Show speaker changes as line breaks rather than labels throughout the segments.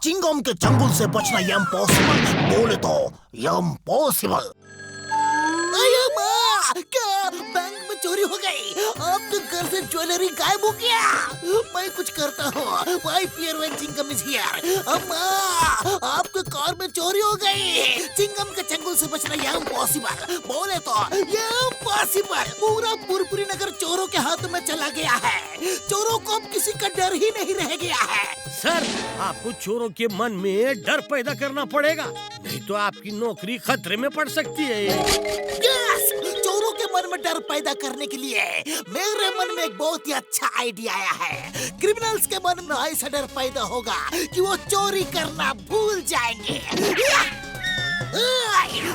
चिंगम के चंगुल से बचना इम्पॉसिबल, बोले तो इम्पॉसिबल। क्या बैंक में चोरी हो गई? आपके घर से ज्वेलरी गायब हो गया। मैं कुछ करता हूँ। भाई पियर व्हेन चिंगम इज हियर। अम्मा, आपके कार में चोरी हो गई। चिंगम के चंगुल से बचना इम्पॉसिबल, बोले तो इम्पॉसिबल। पूरा पुरपुरी नगर चोरों के हाथ में चला गया है। चोरों को अब किसी का डर ही नहीं रह गया है।
सर, आपको चोरों के मन में डर पैदा करना पड़ेगा, नहीं तो आपकी नौकरी खतरे में पड़ सकती है।
यस, चोरों के मन में डर पैदा करने के लिए मेरे मन में एक बहुत ही अच्छा आइडिया आया है। क्रिमिनल्स के मन में ऐसा डर पैदा होगा कि वो चोरी करना भूल जाएंगे।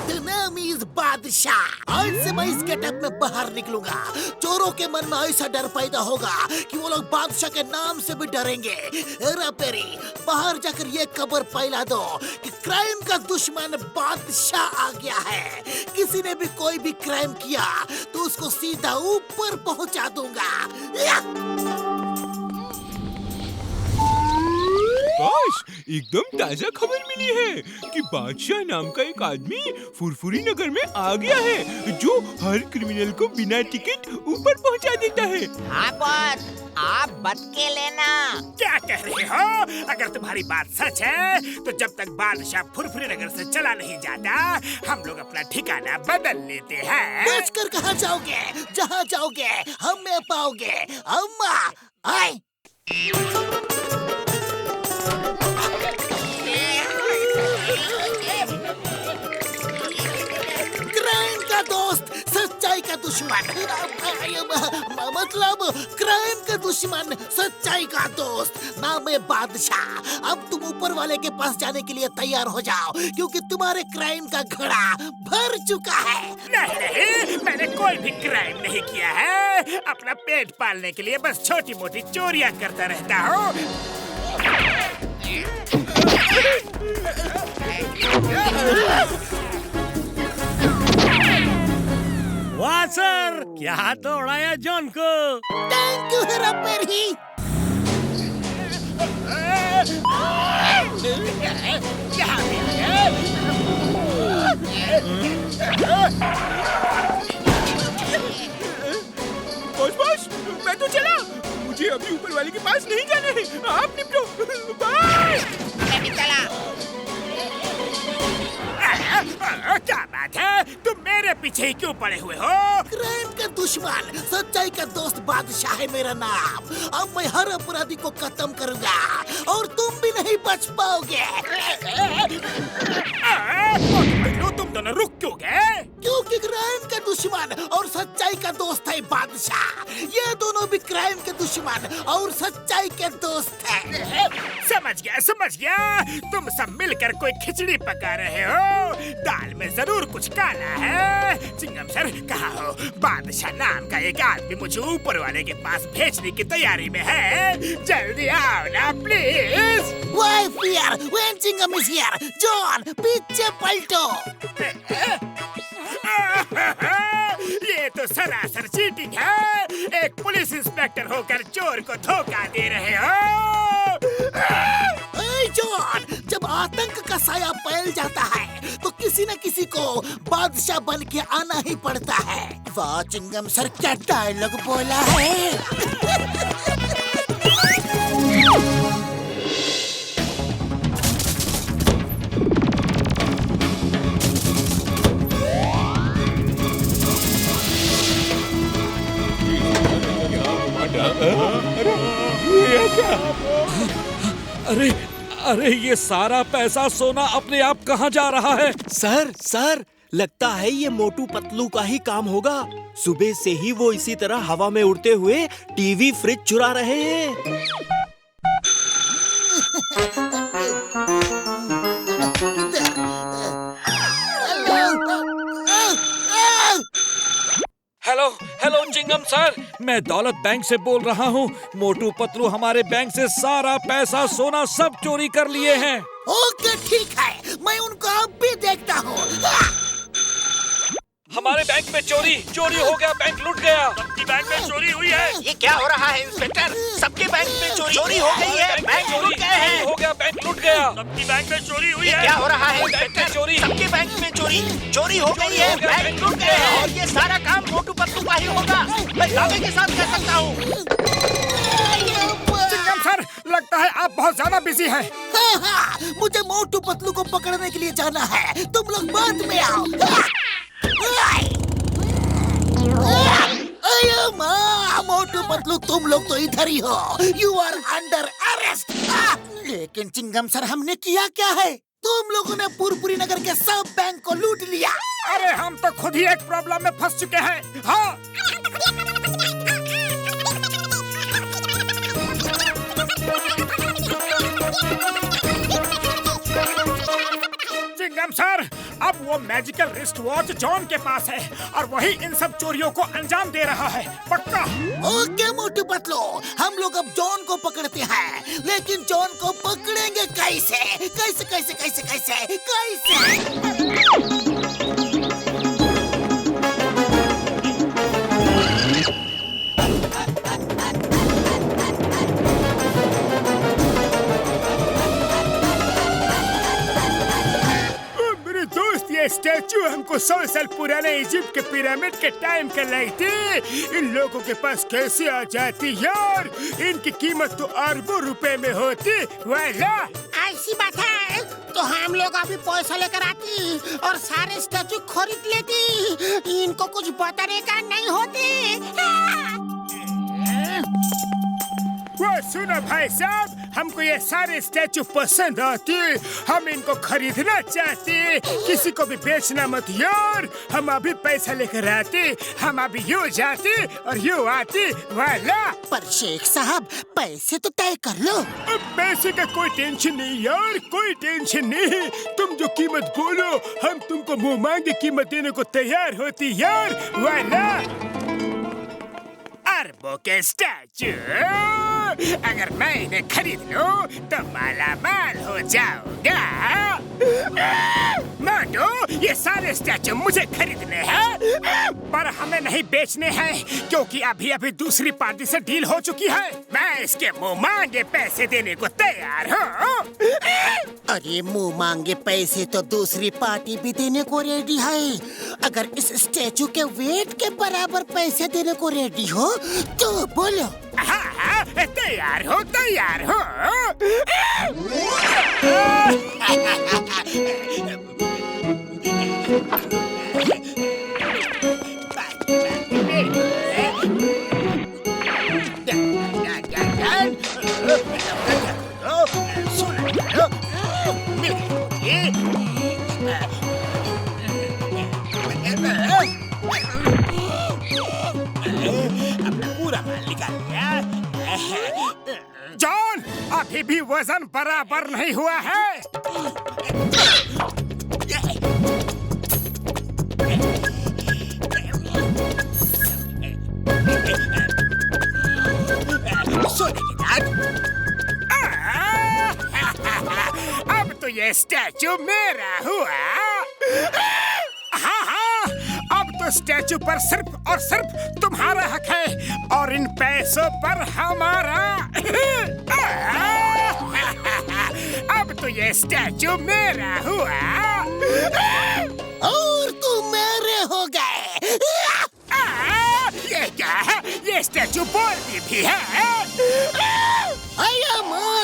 The name is बादशाह। आज से मैं इस गेटअप में बाहर निकलूंगा। चोरों के मन में ऐसा डर पैदा होगा कि वो लोग बादशाह के नाम से भी डरेंगे। हेरा फेरी, बाहर जाकर ये खबर फैला दो कि क्राइम का दुश्मन बादशाह आ गया है। किसी ने भी कोई भी क्राइम किया तो उसको सीधा ऊपर पहुंचा दूंगा।
काश, एकदम ताजा खबर मिली है कि बादशाह नाम का एक आदमी फुरफुरी नगर में आ गया है जो हर क्रिमिनल को बिना टिकट ऊपर पहुंचा देता है।
हाँ बॉस, आप बच के लेना।
क्या कह रहे हो? अगर तुम्हारी बात सच है तो जब तक बादशाह फुरफुरी नगर से चला नहीं जाता, हम लोग अपना ठिकाना बदल लेते हैं।
बचकर कहाँ जाओगे? जहाँ जाओगे हमें पाओगे। अम्मा, आए। क्राइम का दोस्त, सच्चाई का दुश्मन। मतलब क्राइम का दुश्मन, सच्चाई का दोस्त। नाम है बादशाह। अब तुम ऊपर वाले के पास जाने के लिए तैयार हो जाओ, क्योंकि तुम्हारे क्राइम का घड़ा भर चुका है।
नहीं, मैंने कोई भी क्राइम नहीं किया है। अपना पेट पालने के लिए बस छोटी मोटी चोरियां करता रहता हूँ।
वाह सर, क्या दौड़ाया जॉन को।
Thank you Hera Pheri.
Boss, मैं तो चला। मुझे अभी ऊपर वाले के पास नहीं जाना है। आप निपटो। बाय।
मैं भी चला।
क्या बात है? तुम मेरे पीछे ही क्यों पड़े हुए हो?
क्राइम का दुश्मन, सच्चाई का दोस्त बादशाह है मेरा नाम। अब मैं हर अपराधी को खत्म करूंगा और तुम भी नहीं बच पाओगे।
तुम दोनों रुक क्यों गए?
क्योंकि क्राइम का दुश्मन और सच्चाई का दोस्त है बादशाह। ये दोनों भी क्राइम के दुश्मन और सच्चाई के दोस्त हैं।
समझ गया। तुम सब मिलकर कोई खिचड़ी पका रहे हो। दाल में जरूर कुछ काला है। चिंगम सर, कहाँ हो? बादशाह नाम का एक आदमी मुझे ऊपर वाले के पास भेजने की तैयारी में है। जल्दी आओ ना please.
Why fear when Chingam is here? John, पीछे पलटो।
ये तो सरासर चीटिंग है। एक पुलिस इंस्पेक्टर होकर चोर को धोखा दे रहे हो।
जॉन, जब आतंक का साया फैल जाता है तो किसी न किसी को बादशाह बन के आना ही पड़ता है। वाह चिंगम सर, क्या डायलॉग बोला है।
अरे ये सारा पैसा सोना अपने आप कहाँ जा रहा है?
सर, लगता है ये मोटू पतलू का ही काम होगा। सुबह से ही वो इसी तरह हवा में उड़ते हुए टीवी फ्रिज चुरा रहे हैं।
हेलो चिंगम सर, मैं दौलत बैंक से बोल रहा हूँ। मोटू पतलू हमारे बैंक से सारा पैसा सोना सब चोरी कर लिए हैं।
ओके ठीक है, मैं उनको अब भी देखता हूँ।
हमारे बैंक में चोरी हो गया, बैंक लूट गया।
सबकी बैंक में चोरी हुई है।
ये क्या हो रहा है इंस्पेक्टर? सबके बैंक
चोरी हो गई है, बैंक लूट गए हैं।
हो गया, बैंक लूट गया।
सबकी बैंक में चोरी हुई
ये
है।
क्या हो रहा है?
बैंक में चोरी।
सबके बैंक में चोरी हो गई है, बैंक लूट गए हैं और ये सारा काम मोटू पतलू का ही होगा। मैं दावे के साथ कह सकता हूँ।
चिंगम सर, लगता है आप बहुत ज्यादा बिजी हैं।
हाँ, मुझे मोटू पतलू को पकड़ने के लिए जाना है। तुम लोग बाद में आओ। अरे माँ, मोटू पतलू तुम लोग तो इधर ही हो। You are under arrest. लेकिन चिंगम सर, हमने किया क्या है? तुम लोगों ने पुरपुरी नगर के सब बैंक को लूट लिया।
अरे हम तो खुद ही एक प्रॉब्लम में फंस चुके हैं। हाँ, चिंगम सर, अब वो मैजिकल रिस्ट वॉच जॉन के पास है और वही इन सब चोरियों को अंजाम दे रहा है, पक्का।
ओके मोटू पतलू, हम लोग अब जॉन को पकड़ते हैं। लेकिन जॉन को पकड़ेंगे कैसे? कैसे कैसे कैसे कैसे कैसे?
मेरे दोस्त, ये स्टैचू हमको 100 साल पुराने इजिप्ट के पिरामिड के टाइम का लाई थी। इन लोगों के पास कैसे आ जाती यार? इनकी कीमत तो अरबों रुपए में होती। वाला
ऐसी बात है तो हम लोग अभी पैसा लेकर आती और सारे स्टैचू खरीद लेती। इनको कुछ बताने का नहीं होती।
वो सुनो भाई साहब, हमको ये सारे स्टैचू पसंद आते, हम इनको खरीदना चाहते। किसी को भी बेचना मत यार। हम अभी पैसा लेकर आते, हम अभी यूँ जाते और यूँ आते। वाला
पर शेख साहब, पैसे तो तय कर लो।
अब पैसे का कोई टेंशन नहीं यार, कोई टेंशन नहीं। तुम जो कीमत बोलो, हम तुमको मुंह मांगे कीमत देने को तैयार होती यार। वाला अरबों के स्टैचू, अगर मैं इन्हें खरीद लूं तो माला माल हो जाऊंगा। मोटू, ये सारे स्टैचू मुझे खरीदने हैं, पर हमें नहीं बेचने हैं क्योंकि अभी अभी दूसरी पार्टी से डील हो चुकी है। मैं इसके मुंह मांगे पैसे देने को तैयार हूँ।
अरे मुंह मांगे पैसे तो दूसरी पार्टी भी देने को रेडी है। अगर इस स्टैचू के वेट के बराबर पैसे देने को रेडी हो तो बोलो।
हाँ, तैयार हो, तैयार हो। पूरा माल निकाल लिया। जॉन, अभी भी वजन बराबर नहीं हुआ है। सोने की दाद। अब तो ये स्टैचू मेरा हुआ। हाँ हाँ, अब तो स्टैचू पर सिर्फ और सिर्फ तुम्हारा हक है और इन पैसों पर हमारा। अब तो ये स्टैचू मेरा हुआ
और तुम मेरे हो गए।
ये क्या है? ये स्टैचू बोलती भी है।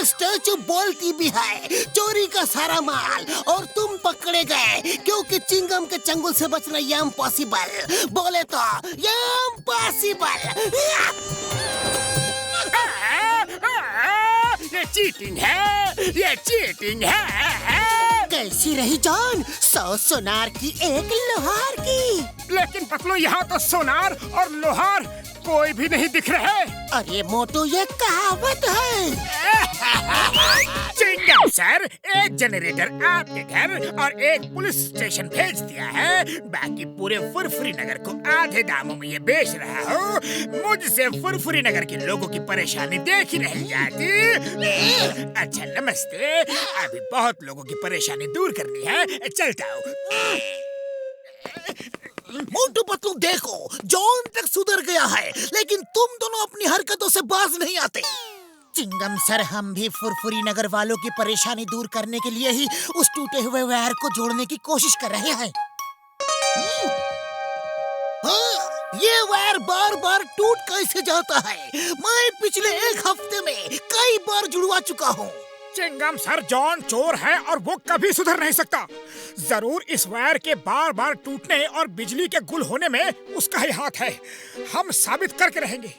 स्टैचू बोलती भी है। चोरी का सारा माल और तुम पकड़े गए क्योंकि चिंगम के चंगुल से बचना ये इम्पॉसिबल। बोले तो ये इम्पॉसिबल।
ये चीटिंग है, ये चीटिंग है।
कैसी रही जान? 100 सोनार की एक लोहार की।
लेकिन पतलू, यहाँ तो सोनार और लोहार कोई भी नहीं दिख रहे।
अरे मोटू, ये कहावत है।
चिंगम सर, एक जनरेटर आपके घर और एक पुलिस स्टेशन भेज दिया है। बाकी पूरे फुरफुरी नगर को आधे दामों में ये बेच रहा हूँ। मुझसे फुरफुरी नगर के लोगों की परेशानी देखी नहीं जाती। अच्छा नमस्ते, अभी बहुत लोगों की परेशानी दूर करनी है, चलता हूँ।
मोटू पतलू देखो, जॉन तक सुधर गया है लेकिन तुम दोनों अपनी हरकतों से बाज नहीं आते। चिंगम सर, हम भी फुरफुरी नगर वालों की परेशानी दूर करने के लिए ही उस टूटे हुए वायर को जोड़ने की कोशिश कर रहे हैं। हाँ, ये वायर बार बार टूट कैसे जाता है? मैं पिछले 1 हफ्ते में कई बार जुड़वा चुका हूँ।
चिंगम सर, जॉन चोर है और वो कभी सुधर नहीं सकता। जरूर इस वायर के बार बार टूटने और बिजली के गुल होने में उसका ही हाथ है। हम साबित करके रहेंगे।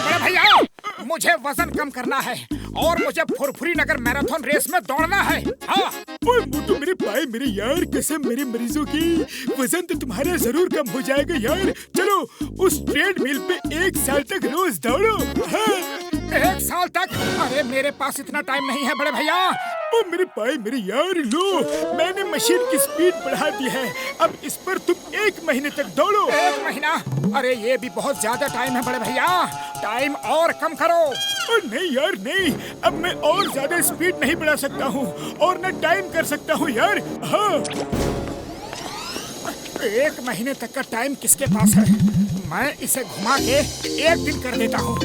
बड़े भैया, मुझे वजन कम करना है और मुझे फुरफुरी नगर मैराथन रेस में दौड़ना है। हाँ।
ओए मोटू मेरे भाई, मेरे यार, कसम मेरे मरीजों की, वजन तो तुम्हारा जरूर कम हो जाएगा यार। चलो उस ट्रेडमिल पे 1 साल तक रोज दौड़ो। हाँ।
1 साल तक? अरे मेरे पास इतना टाइम नहीं है बड़े भैया।
ओ मेरे भाई, मेरे यार, लो मैंने मशीन की स्पीड बढ़ा दी है। अब इस पर तुम 1 महीने तक दौड़ो।
1 महीना? अरे ये भी बहुत ज्यादा टाइम है बड़े भैया। टाइम और कम करो।
ओ नहीं यार नहीं, अब मैं और ज्यादा स्पीड नहीं बढ़ा सकता हूँ और न टाइम कर सकता हूँ यार। हाँ।
1 महीने तक का टाइम किसके पास है? मैं इसे घुमा के 1 दिन कर देता हूँ।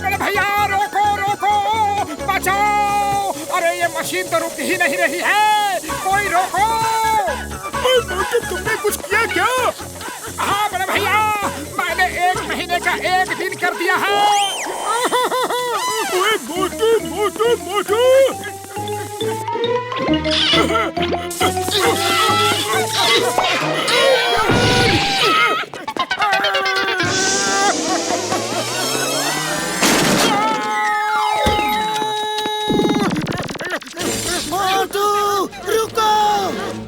बड़े भैया, रोको रोको, बचाओ! अरे ये मशीन तो रुक ही नहीं रही है, कोई रोको!
तुमने कुछ किया क्या?
हाँ बड़े भैया, मैंने 1 महीने का 1 दिन कर दिया है।
ओए मोटू मोटू मोटू!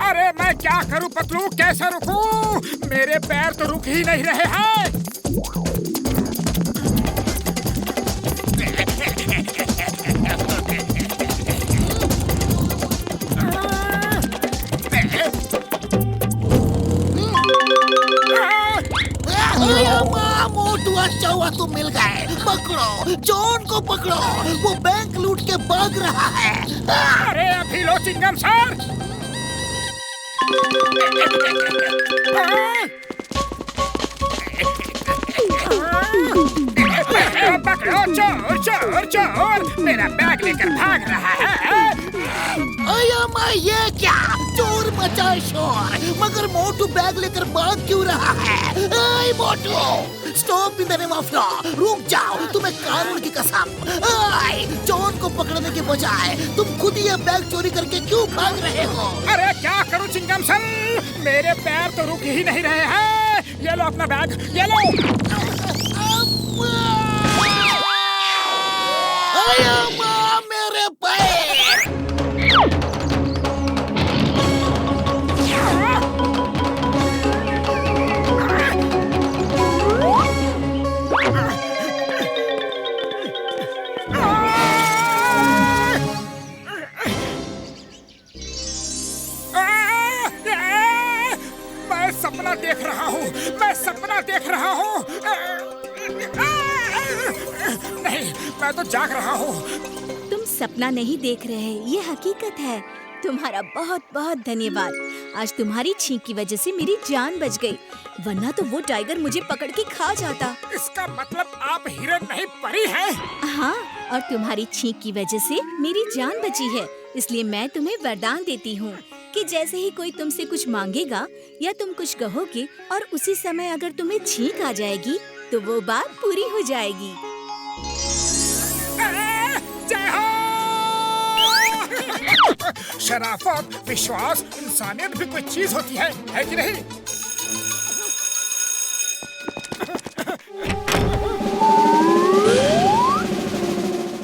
अरे मैं क्या करूं पतलू, कैसे रुकूं? मेरे पैर तो रुक ही नहीं रहे हैं।
मोटू, अच्छा हुआ तुम मिल गए। पकड़ो, जॉन को पकड़ो, वो बैंक लूट के भाग रहा है।
अरे अभी लो चिंगम सर। पकड़ो, चोर चोर चोर, मेरा बैग लेकर भाग रहा है।
ये क्या? चोर मचाए शोर, मगर मोटू बैग लेकर भाग क्यों रहा है? Motu, stop in the name of law! रुक जाओ, तुम्हें कानून की कसम। जॉन को पकड़ने के बजाय तुम खुद ही ये बैग चोरी करके क्यों भाग रहे हो?
अरे क्या करूं चिंगम सर, मेरे पैर तो रुक ही नहीं रहे हैं। ये लो अपना बैग, ये लो।
मेरे पैर!
मैं सपना देख रहा हूँ, मैं सपना देख रहा हूँ। नहीं, मैं तो जाग रहा हूँ।
तुम सपना नहीं देख रहे, ये हकीकत है। तुम्हारा बहुत बहुत धन्यवाद। आज तुम्हारी छींक की वजह से मेरी जान बच गई, वरना तो वो टाइगर मुझे पकड़ के खा जाता।
इसका मतलब आप हिरन नहीं परी हैं?
हाँ, और तुम्हारी छींक की वजह से मेरी जान बची है, इसलिए मैं तुम्हें वरदान देती हूँ कि जैसे ही कोई तुमसे कुछ मांगेगा या तुम कुछ कहोगे और उसी समय अगर तुम्हें छींक आ जाएगी तो वो बात पूरी हो जाएगी।
जय हो! शराफत, विश्वास, इंसानियत भी कोई चीज होती है कि नहीं?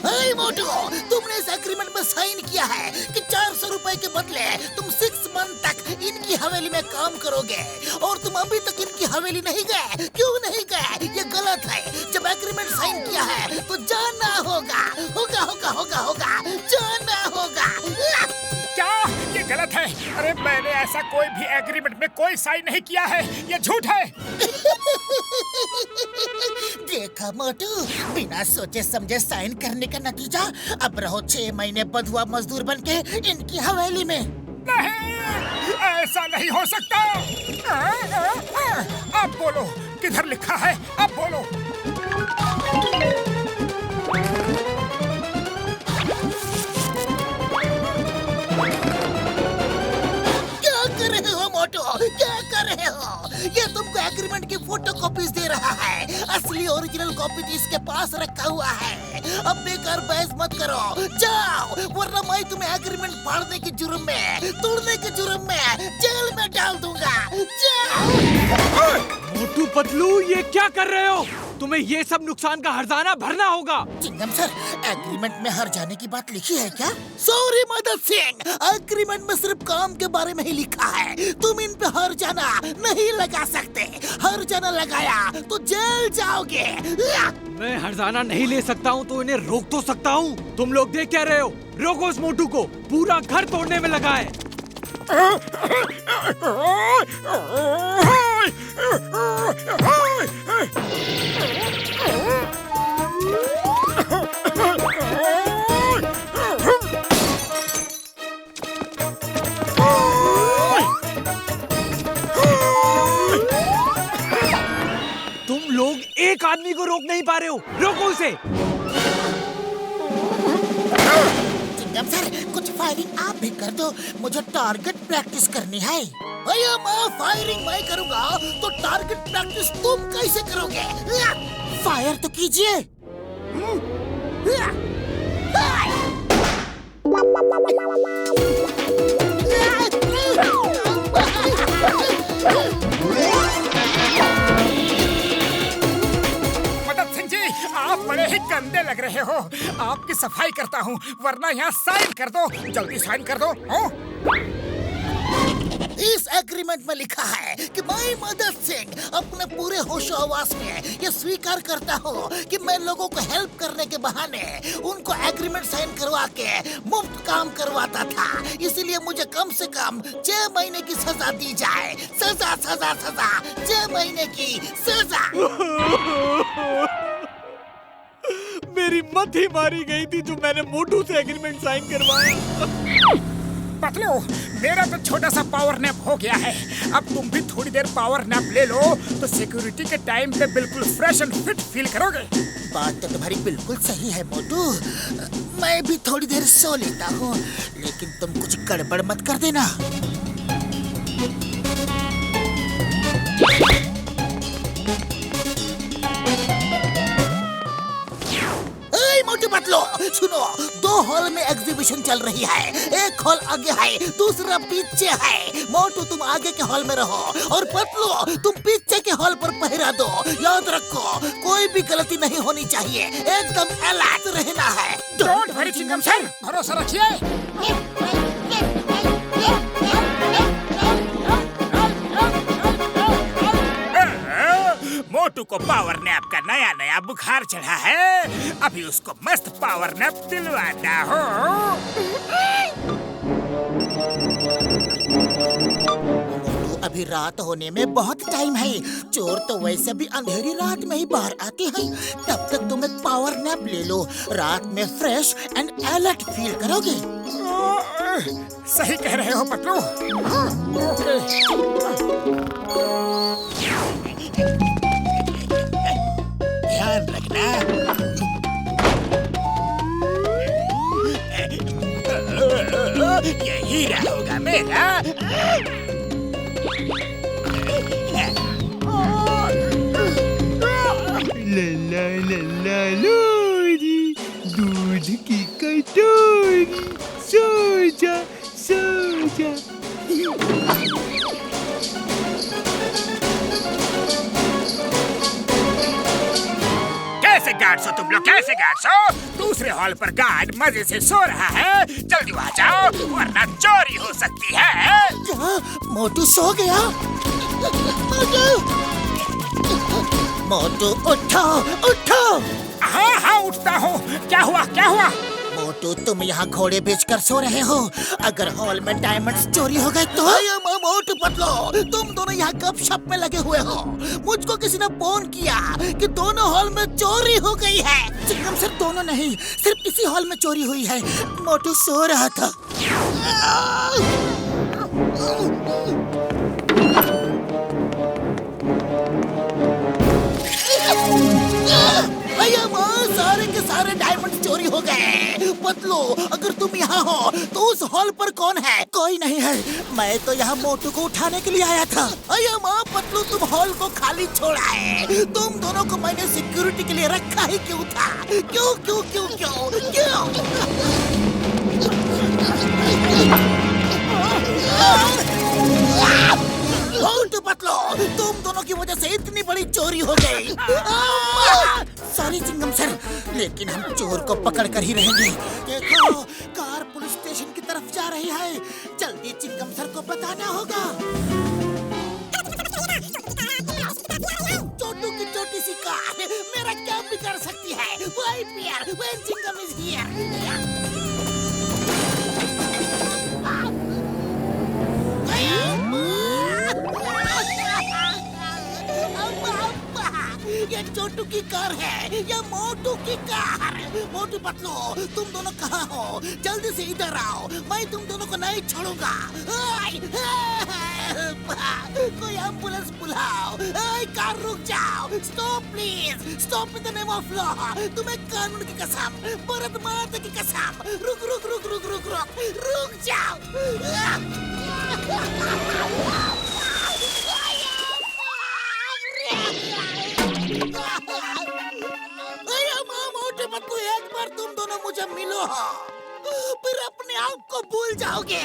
हे मोटू, तुमने इस एग्रीमेंट में साइन किया है कि 400 रुपए के बदले तुम 6 मंथ तक इनकी हवेली में काम करोगे, और तुम अभी तक इनकी हवेली नहीं गए। क्यों नहीं गए? ये गलत है। जब एग्रीमेंट साइन किया है तो जाना होगा, होगा होगा होगा होगा, जाना होगा।
क्या ये गलत है? अरे मैंने ऐसा कोई भी एग्रीमेंट में कोई साइन नहीं किया है, ये झूठ है।
देखा मोटू, बिना सोचे समझे साइन करने का नतीजा अब रहो 6 महीने बधुआ मजदूर बनके इनकी हवेली में।
नहीं, ऐसा नहीं हो सकता। अब बोलो, किधर लिखा है? अब बोलो।
क्या कर रहे हो मोटू? क्या कर रहे हो? ये तुमको एग्रीमेंट की फोटो कॉपीज दे रहा है। असली ओरिजिनल कॉपी तो इसके पास रखा हुआ है। अब बेकार बहस मत करो, जाओ, वरना मैं तुम्हें एग्रीमेंट फाड़ने के जुर्म में, तोड़ने के जुर्म में जेल में डाल दूंगा। जाओ।
मोटू पतलू, ये क्या कर रहे हो? तुम्हें ये सब नुकसान का हर्जाना भरना होगा।
चिंगम सर, एग्रीमेंट में हर जाने की बात लिखी है क्या? सॉरी मदद सिंह, एग्रीमेंट में सिर्फ काम के बारे में ही लिखा है। तुम इन पे हर जाना नहीं लगा सकते। हर जाना लगाया तो जेल जाओगे।
मैं हर्जाना नहीं ले सकता हूँ तो इन्हें रोक तो सकता हूँ। तुम लोग देख क्या रहे हो? रोको उस मोटू को, पूरा घर तोड़ने में लगा है। तुम लोग एक आदमी को रोक नहीं पा रहे हो, रोको उसे।
चिंगम सर, कुछ फायरिंग आप भी कर दो, मुझे टारगेट प्रैक्टिस करनी है। भैया, मैं फायरिंग मैं करूंगा तो टारगेट प्रैक्टिस तुम कैसे करोगे? फायर तो कीजिए।
मदद सिंह जी, आप बड़े ही गंदे लग रहे हो। आपकी सफाई करता हूँ, वरना यहाँ साइन कर दो। जल्दी साइन कर दो।
इस एग्रीमेंट में लिखा है कि मैं मदद सिंह अपने पूरे होशो हवास में ये स्वीकार करता हूँ कि मैं लोगों को हेल्प करने के बहाने उनको एग्रीमेंट साइन करवा के मुफ्त काम करवाता था। इसीलिए मुझे कम से कम 6 महीने की सजा दी जाए। सजा सजा सजा, 6 महीने की सजा।
मेरी मत ही मारी गई थी जो मैंने मोटू से एग्रीमेंट साइन करवाया।
पतलू, मेरा तो छोटा सा पावर नैप हो गया है। अब तुम भी थोड़ी देर पावर नैप ले लो तो सिक्योरिटी के टाइम पे बिल्कुल फ्रेश एंड फिट फील करोगे।
बात तो तुम्हारी बिल्कुल सही है मोटू, मैं भी थोड़ी देर सो लेता हूँ, लेकिन तुम कुछ गड़बड़ मत कर देना। मोटू पतलू, सुनो, 2 हॉल में एग्जीबिशन चल रही है। एक हॉल आगे है, दूसरा पीछे है। मोटू, तुम आगे के हॉल में रहो और पतलू तुम पीछे के हॉल पर पहरा दो। याद रखो, कोई भी गलती नहीं होनी चाहिए, एकदम अलर्ट रहना है।
डोंट वरी चिंगम सर, भरोसा रखिए। मोटू को पावर नैप का नया नया बुखार चढ़ा है। अभी उसको मस्त पावर नैप दिलवाना हो।
अभी रात होने में बहुत टाइम है। चोर तो वैसे भी अंधेरी रात में ही बाहर आते हैं। तब तक तुम एक पावर नैप ले लो, रात में फ्रेश एंड अलर्ट फील करोगे।
सही कह रहे हो पतलू।
ध्यान रखना।
ये हीरा होगा मेरा।
लल्ला लल्ला लोरी, दूध की कटोरी, सो जा सो जा।
गार्ड्स हो तुम लोग? कैसे गार्ड्स हो? दूसरे हॉल पर गार्ड मजे से सो रहा है, जल्दी वहाँ जाओ वरना चोरी हो सकती है।
क्या मोटू सो गया? मोटू उठो उठो।
हाँ हाँ उठता हूँ। क्या हुआ क्या हुआ?
मोटू तुम यहाँ घोड़े बेचकर सो रहे हो, अगर हॉल में डायमंड्स चोरी हो गए तो? मोटू पतलू, तुम दोनों यहाँ गपशप में लगे हुए हो। मुझको किसी ने फोन किया कि दोनों हॉल में चोरी हो गई है। चिंगम सर दोनों नहीं, सिर्फ इसी हॉल में चोरी हुई है। मोटू सो रहा था। भैया माँ, सारे के सारे डायमंड चोरी हो गए। पतलू, अगर तुम यहाँ हो तो उस हॉल पर कौन है? कोई नहीं है। मैं तो यहाँ मोटू को उठाने के लिए आया था। भैया माँ, पतलू तुम हॉल को खाली छोड़ा है। तुम दोनों को मैंने सिक्योरिटी के लिए रखा ही क्यों था? क्यों क्यों क्यों क्यों क्यों? मोटू पतलू, तुम दोनों की वजह से इतनी बड़ी चोरी हो गई। सॉरी चिंगम सर, लेकिन हम चोर को पकड़ कर ही रहेंगे। देखो, कार पुलिस स्टेशन की तरफ जा रही है। जल्दी चिंगम सर को बताना होगा। छोटू की छोटी सी कार मेरा क्या बिगाड़ सकती है? Why Pierre, when Chingum is here? ये छोटू की कार है या मोटू की कार? मोटू पतलू, तुम दोनों कहाँ हो? जल्दी से इधर आओ, मैं तुम दोनों को नहीं छोड़ूंगा। कोई एम्बुलेंस बुलाओ। कार रुक जाओ। Stop please, stop in the name of law. तुम्हें कानून की कसम, भारत माता की कसम। रुक रुक रुक रुक रुक रुक रुक जाओ। मोटे पतलू, एक बार तुम दोनों मुझे मिलो, फिर अपने आप को भूल जाओगे।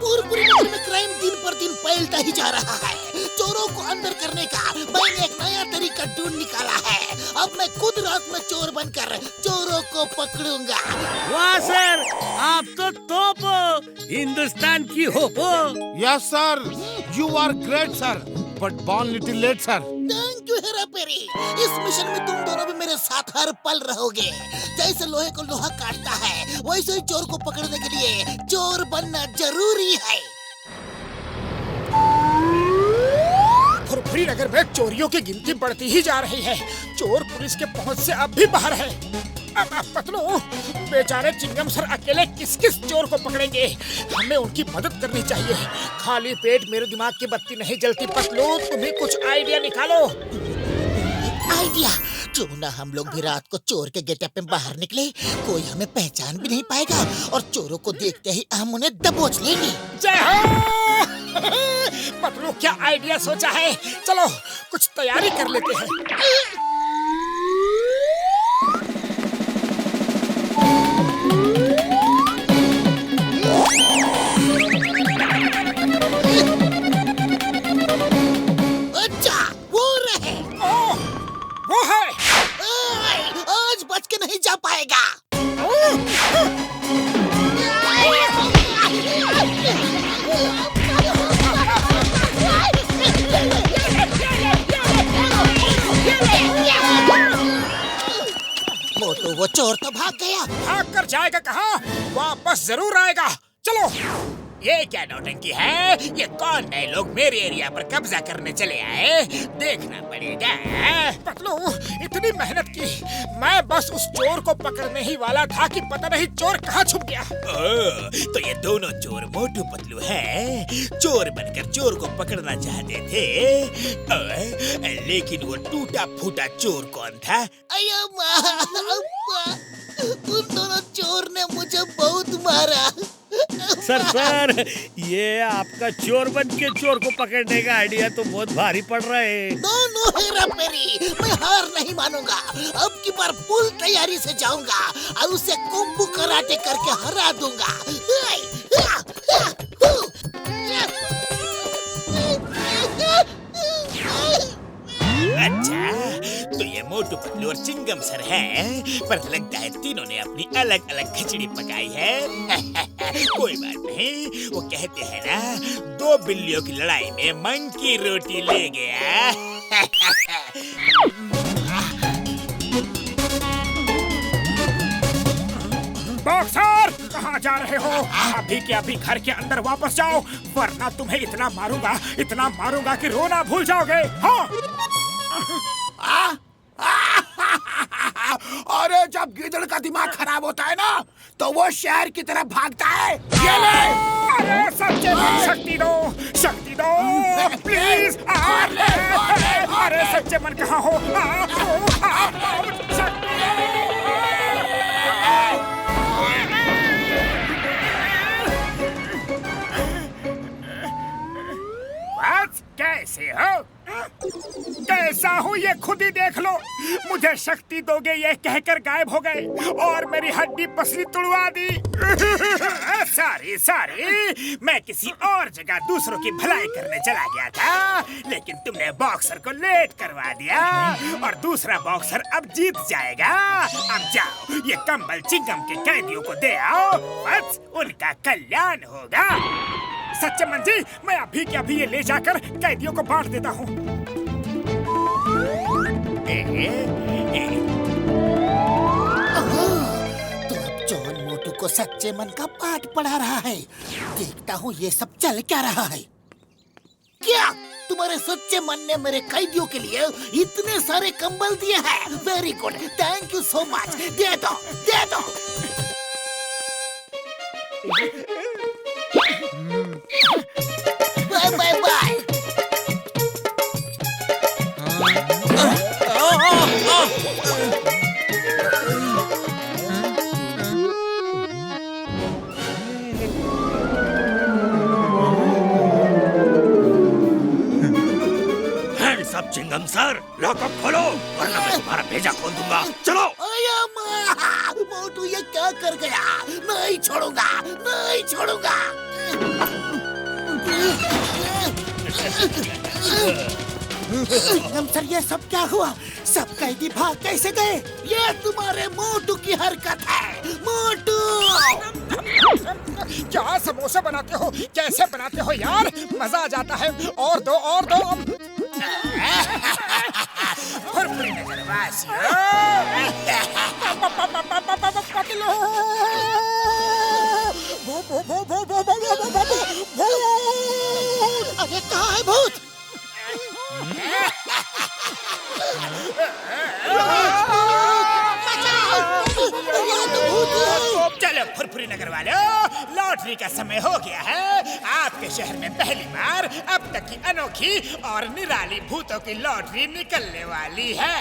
पूरी नगर में क्राइम दिन पर दिन फैलता ही जा रहा है। चोरों को अंदर करने का मैंने एक नया तरीका ढूंढ निकाला है। अब मैं खुद रात में चोर बनकर चोरों को पकड़ूंगा।
वाह सर, आप तो तोप हो, हिंदुस्तान की होप हो।
Yes sir, you are great sir, but born little late sir.
Thank you Hera Pheri. इस मिशन में तुम दोनों भी मेरे साथ हर पल रहोगे। जैसे लोहे को लोहा काटता है, वैसे ही चोर को पकड़ने के लिए चोर बनना जरूरी है।
फुरफुरी नगर में चोरियों की गिनती बढ़ती ही जा रही है। चोर पुलिस के पहुंच से अब भी बाहर है। अब पतलू, बेचारे चिंगम सर अकेले किस किस चोर को पकड़ेंगे? हमें उनकी मदद करनी चाहिए। खाली पेट मेरे दिमाग की बत्ती नहीं जलती। पतलू, तुम्हें कुछ आइडिया निकालो।
आइडिया? क्यों ना हम लोग भी रात को चोर के गेटअप में बाहर निकले, कोई हमें पहचान भी नहीं पाएगा और चोरों को देखते ही हम उन्हें दबोच लेंगे।
जय हो! पतलू, क्या आइडिया सोचा है? चलो कुछ तैयारी कर लेते हैं।
अच्छा, वो रहे।
वो है।
आज बच के नहीं जा पाएगा। मोटू, वो चोर तो भाग गया।
भाग कर जाएगा कहाँ? वापस जरूर आएगा। चलो। ये क्या नौटंकी है? ये कौन नए लोग मेरे एरिया पर कब्जा करने चले आए? देखना पड़ेगा। पतलू, इतनी मेहनत की, मैं बस उस चोर को पकड़ने ही वाला था कि पता नहीं चोर कहाँ छुप गया।
तो ये दोनों चोर मोटू पतलू है। चोर बनकर चोर को पकड़ना चाहते थे, लेकिन वो टूटा फूटा चोर कौन था?
अयो माँ, उन दोनों चोर ने मुझे बहुत मारा।
सर, ये आपका चोर बन के चोर को पकड़ने का आइडिया तो बहुत भारी पड़ रहा है।
दोनों हेरा फेरी, मैं हार नहीं मानूंगा। अब की बार फुल तैयारी से जाऊंगा और उसे कुंफू कराटे करके हरा दूंगा।
अच्छा, तो ये मोटू पतलू और चिंगम सर हैं, पर लगता है तीनों ने अपनी अलग अलग खिचड़ी पकाई है। कोई बात नहीं, वो कहते हैं ना, 2 बिल्लियों की लड़ाई में मंकी रोटी ले गया।
बॉक्सर, कहाँ जा रहे हो? अभी के अभी घर के अंदर वापस जाओ, वरना तुम्हें इतना मारूंगा कि रोना भूल जाओगे। हाँ।
अरे जब गिदड़ का दिमाग खराब होता है ना, तो वो शहर की तरफ भागता है। ये ले।
अरे सच्चे मन, शक्ति दो प्लीज। अरे सच्चे मन कहाँ हो? कैसे हो? कैसा हूँ ये खुद ही देख लो। मुझे शक्ति दोगे ये कहकर गायब हो गए और मेरी हड्डी पसली तुड़वा दी। सॉरी, मैं किसी और जगह दूसरों की भलाई करने चला गया था, लेकिन तुमने बॉक्सर को लेट करवा दिया और दूसरा बॉक्सर अब जीत जाएगा। अब जाओ, ये कंबल चिंगम के कैदियों को दे आओ, बस उनका कल्याण होगा। सच्चे मन जी, मैं अभी के अभी ये ले जाकर कैदियों को बांट देता हूँ।
तो अब जॉन मोटू को सच्चे मन का पाठ पढ़ा रहा है। देखता हूँ ये सब चल क्या रहा है। क्या तुम्हारे सच्चे मन ने मेरे कैदियों के लिए इतने सारे कंबल दिए हैं? Very good, thank you so much. दे दो। Bye.
Hands up Chingum sir, lockup खोलो वरना मैं तुम्हारा भेजा खोल दूंगा। चलो।
मोटू ये क्या कर गया? नहीं छोड़ूंगा। चिंगम सर, ये सब क्या हुआ? सब कैदी भाग कैसे गए? ये तुम्हारे मोटू की हरकत है। मोटू,
क्या समोसा बनाते हो? कैसे बनाते हो यार? मजा आ जाता है। और दो।
अरे कहाँ है भूत?
चलो फुरफुरी नगर वालों, लॉटरी का समय हो गया है। आपके शहर में पहली बार अब तक की अनोखी और निराली भूतों की लॉटरी निकलने वाली है।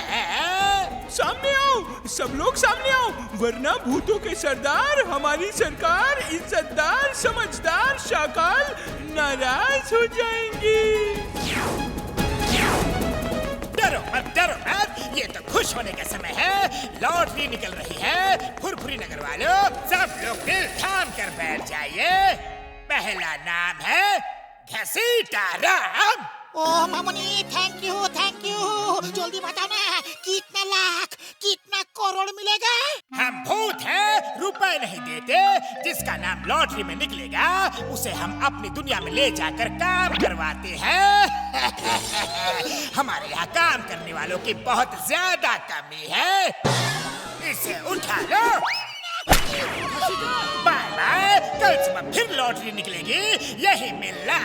सामने आओ, सब लोग सामने आओ, वरना भूतों के सरदार हमारी सरकार इज्जतदार समझदार शाकाल नाराज हो जाएंगी।
डरो मत, ये तो खुश होने का समय है। लॉटरी निकल रही है। फुरफुरी नगर वालों, सब लोग दिल थाम कर बैठ जाइए। पहला नाम है घसीटा राम।
ओह मामूनी, थैंक यू। जल्दी बताओ ना, कितना लाख, कितना करोड़ मिलेगा?
हम भूत हैं, रुपए नहीं देते। जिसका नाम लॉटरी में निकलेगा उसे हम अपनी दुनिया में ले जाकर काम करवाते हैं। हमारे यहाँ काम करने वालों की बहुत ज्यादा कमी है। इसे उठा लो। बाय, कल सुबह फिर लॉटरी निकलेगी, यही मिलना।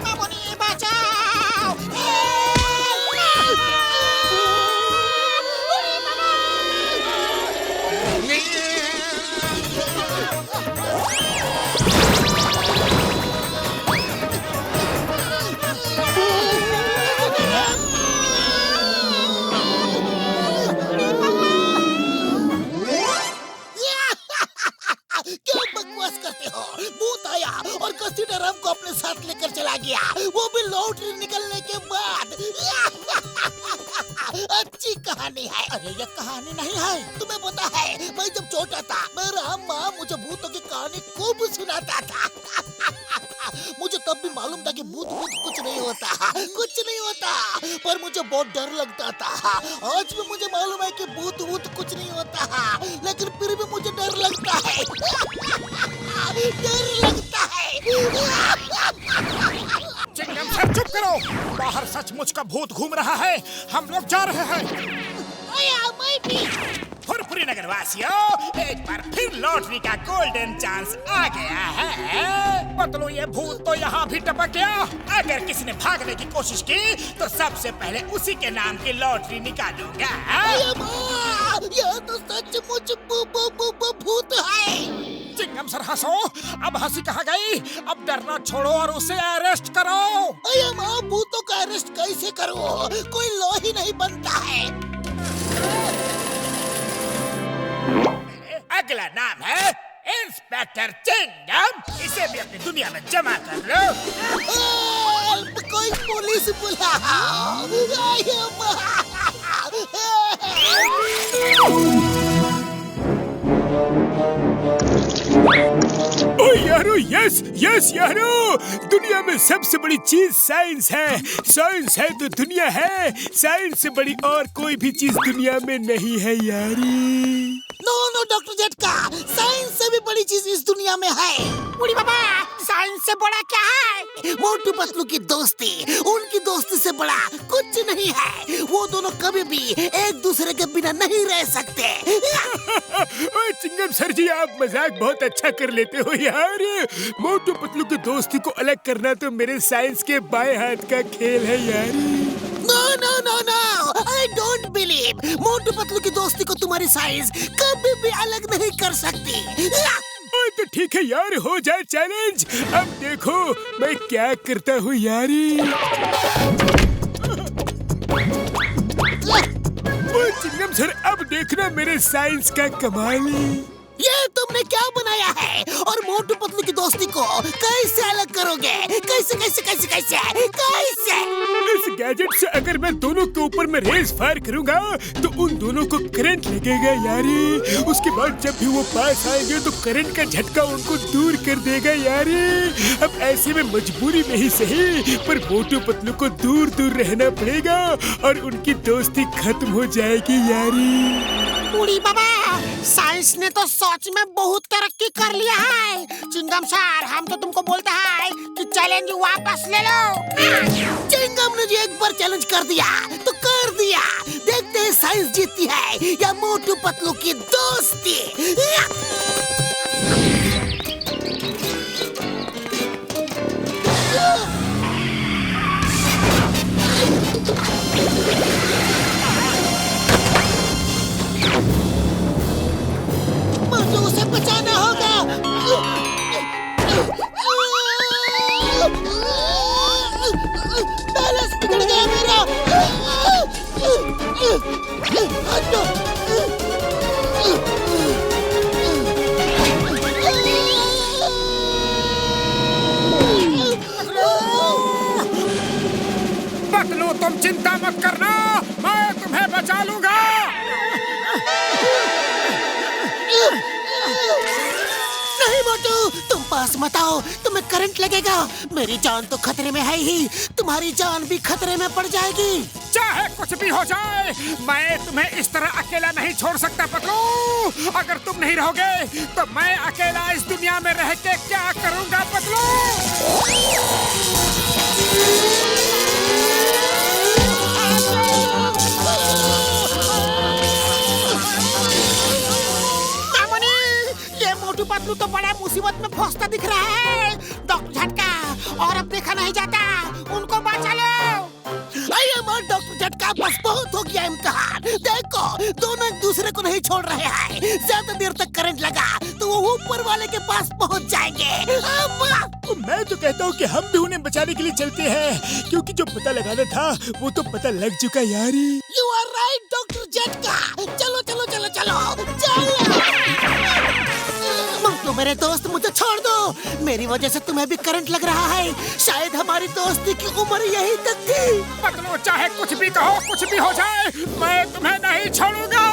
मामूनी बचाओ। क्या बकवास करते हो? भूत आया और घसीटा राम को अपने साथ लेकर चला गया, वो भी लॉटरी निकलने के बाद। अच्छी कहानी है। अरे ये कहानी नहीं है, तुम्हें पता है मैं जब छोटा था मेरा अम्मा मुझे भूतों की कहानी खूब सुनाता था। मुझे तब भी मालूम था था कि भूत भूत कुछ नहीं होता, कुछ नहीं होता, पर मुझे बहुत डर लगता था। आज भी मुझे मालूम है कि भूत भूत कुछ नहीं होता, लेकिन फिर भी मुझे डर लगता है। डर लगता है।
चिंगम सर चुप करो, बाहर सचमुच का भूत घूम रहा है, हम लोग जा रहे हैं।
मैं भी।
फुरफुरी नगर वासियों, एक बार फिर लॉटरी का गोल्डन चांस आ गया है। पतलू ये भूत तो यहाँ भी टपक गया। अगर किसी ने भागने की कोशिश की तो सबसे पहले उसी के नाम की लॉटरी निकालूंगा।
यह तो सचमुच भूत है।
चिंगम सर हंसो, अब हंसी कहाँ गई? अब डरना छोड़ो और उसे अरेस्ट करो।
भूतों का अरेस्ट कैसे करो? कोई लॉ ही नहीं बनता है।
अगला नाम है इंस्पेक्टर चिंगम। इसे भी अपनी दुनिया में जमा कर लो।
कोई पुलिस बुलाओ।
ओ यारो, यस यस यारो, दुनिया में सबसे बड़ी चीज साइंस है। साइंस है तो दुनिया है, साइंस से बड़ी और कोई भी चीज दुनिया में नहीं है यारी।
नो डॉक्टर झटका, साइंस से भी बड़ी चीज इस दुनिया में है।
बूढ़ी बाबा, साइंस से बड़ा क्या है?
मोटू पतलू की दोस्ती, उनकी दोस्ती से बड़ा कुछ नहीं है। वो दोनों कभी भी एक दूसरे के बिना नहीं रह सकते।
ओए चिंगम सर जी, आप मजाक बहुत अच्छा कर लेते हो यार। मोटू पतलू की दोस्ती को अलग करना तो मेरे साइंस के बाएं हाथ का खेल है यार।
No, I don't believe. Motu Patlu की दोस्ती को तुम्हारी साइंस कभी भी अलग नहीं कर सकती।
तो ठीक है यार, हो जाए चैलेंज। अब देखो मैं क्या करता हूँ यारी। चिंगम सर, अब देखना मेरे साइंस का कमाल।
ये तुमने क्या बनाया है? और मोटू पतलू की दोस्ती को कैसे अलग करोगे? कैसे कैसे कैसे कैसे कैसे?
इस गैजेट से अगर मैं दोनों के ऊपर में रेस फायर करूंगा तो उन दोनों को करंट लगेगा यारी। उसके बाद जब भी वो पास आएंगे तो करंट का झटका उनको दूर कर देगा यारी। अब ऐसे में मजबूरी में ही सही, पर मोटू पतलू को दूर दूर रहना पड़ेगा और उनकी दोस्ती खत्म हो जाएगी यारी।
बूढ़ी बाबा, साइंस ने तो सोच में बहुत तरक्की कर लिया है। चिंगम सर, हम तो तुमको बोलते हैं कि चैलेंज वापस ले लो।
चिंगम ने जो एक बार चैलेंज कर दिया तो कर दिया। देखते हैं साइंस जीतती है या मोटू पतलू की दोस्ती। मुझे उसे बचाना होगा। बैलेंस बिगड़ गया मेरा।
पतलू, तुम चिंता मत करना, मैं तुम्हें बचा लूंगा।
नहीं मोटू, तुम पास मत आओ, तुम्हें करंट लगेगा। मेरी जान तो खतरे में है ही, तुम्हारी जान भी खतरे में पड़ जाएगी।
चाहे कुछ भी हो जाए, मैं तुम्हें इस तरह अकेला नहीं छोड़ सकता पतलू। अगर तुम नहीं रहोगे तो मैं अकेला इस दुनिया में रह के क्या करूंगा पतलू?
मोटू पतलू तो बड़ा मुसीबत में फंसता दिख रहा है। डॉक्टर झटका, और अब देखा नहीं जाता, उनको बचा लो।
डॉक्टर झटका, बस बहुत हो गया इम्तिहान। देखो, दोनों एक दूसरे को नहीं छोड़ रहे हैं। ज्यादा देर तक करंट लगा तो वो ऊपर वाले के पास पहुंच जाएंगे।
तो मैं तो कहता हूँ कि हम भी उन्हें बचाने के लिए चलते हैं, क्योंकि जो पता लगाना था वो तो पता लग चुका यारी।
यू आर राइट डॉक्टर झटका, चलो चलो चलो चलो चलो। तो मेरे दोस्त, मुझे छोड़ दो। मेरी वजह से तुम्हें भी करंट लग रहा है। शायद हमारी दोस्ती की उम्र यही तक थी।
पतलू, चाहे कुछ भी कहो, कुछ भी हो जाए, मैं तुम्हें नहीं छोड़ूंगा।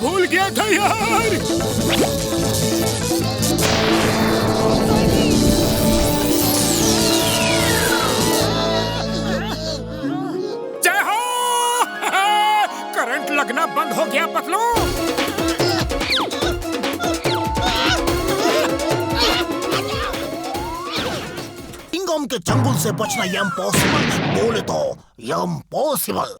भूल गया था यार। जय हो। करंट लगना बंद हो गया पतलू।
चिंगम के चंगुल से बचना ये इम्पॉसिबल, बोले तो ये इम्पॉसिबल।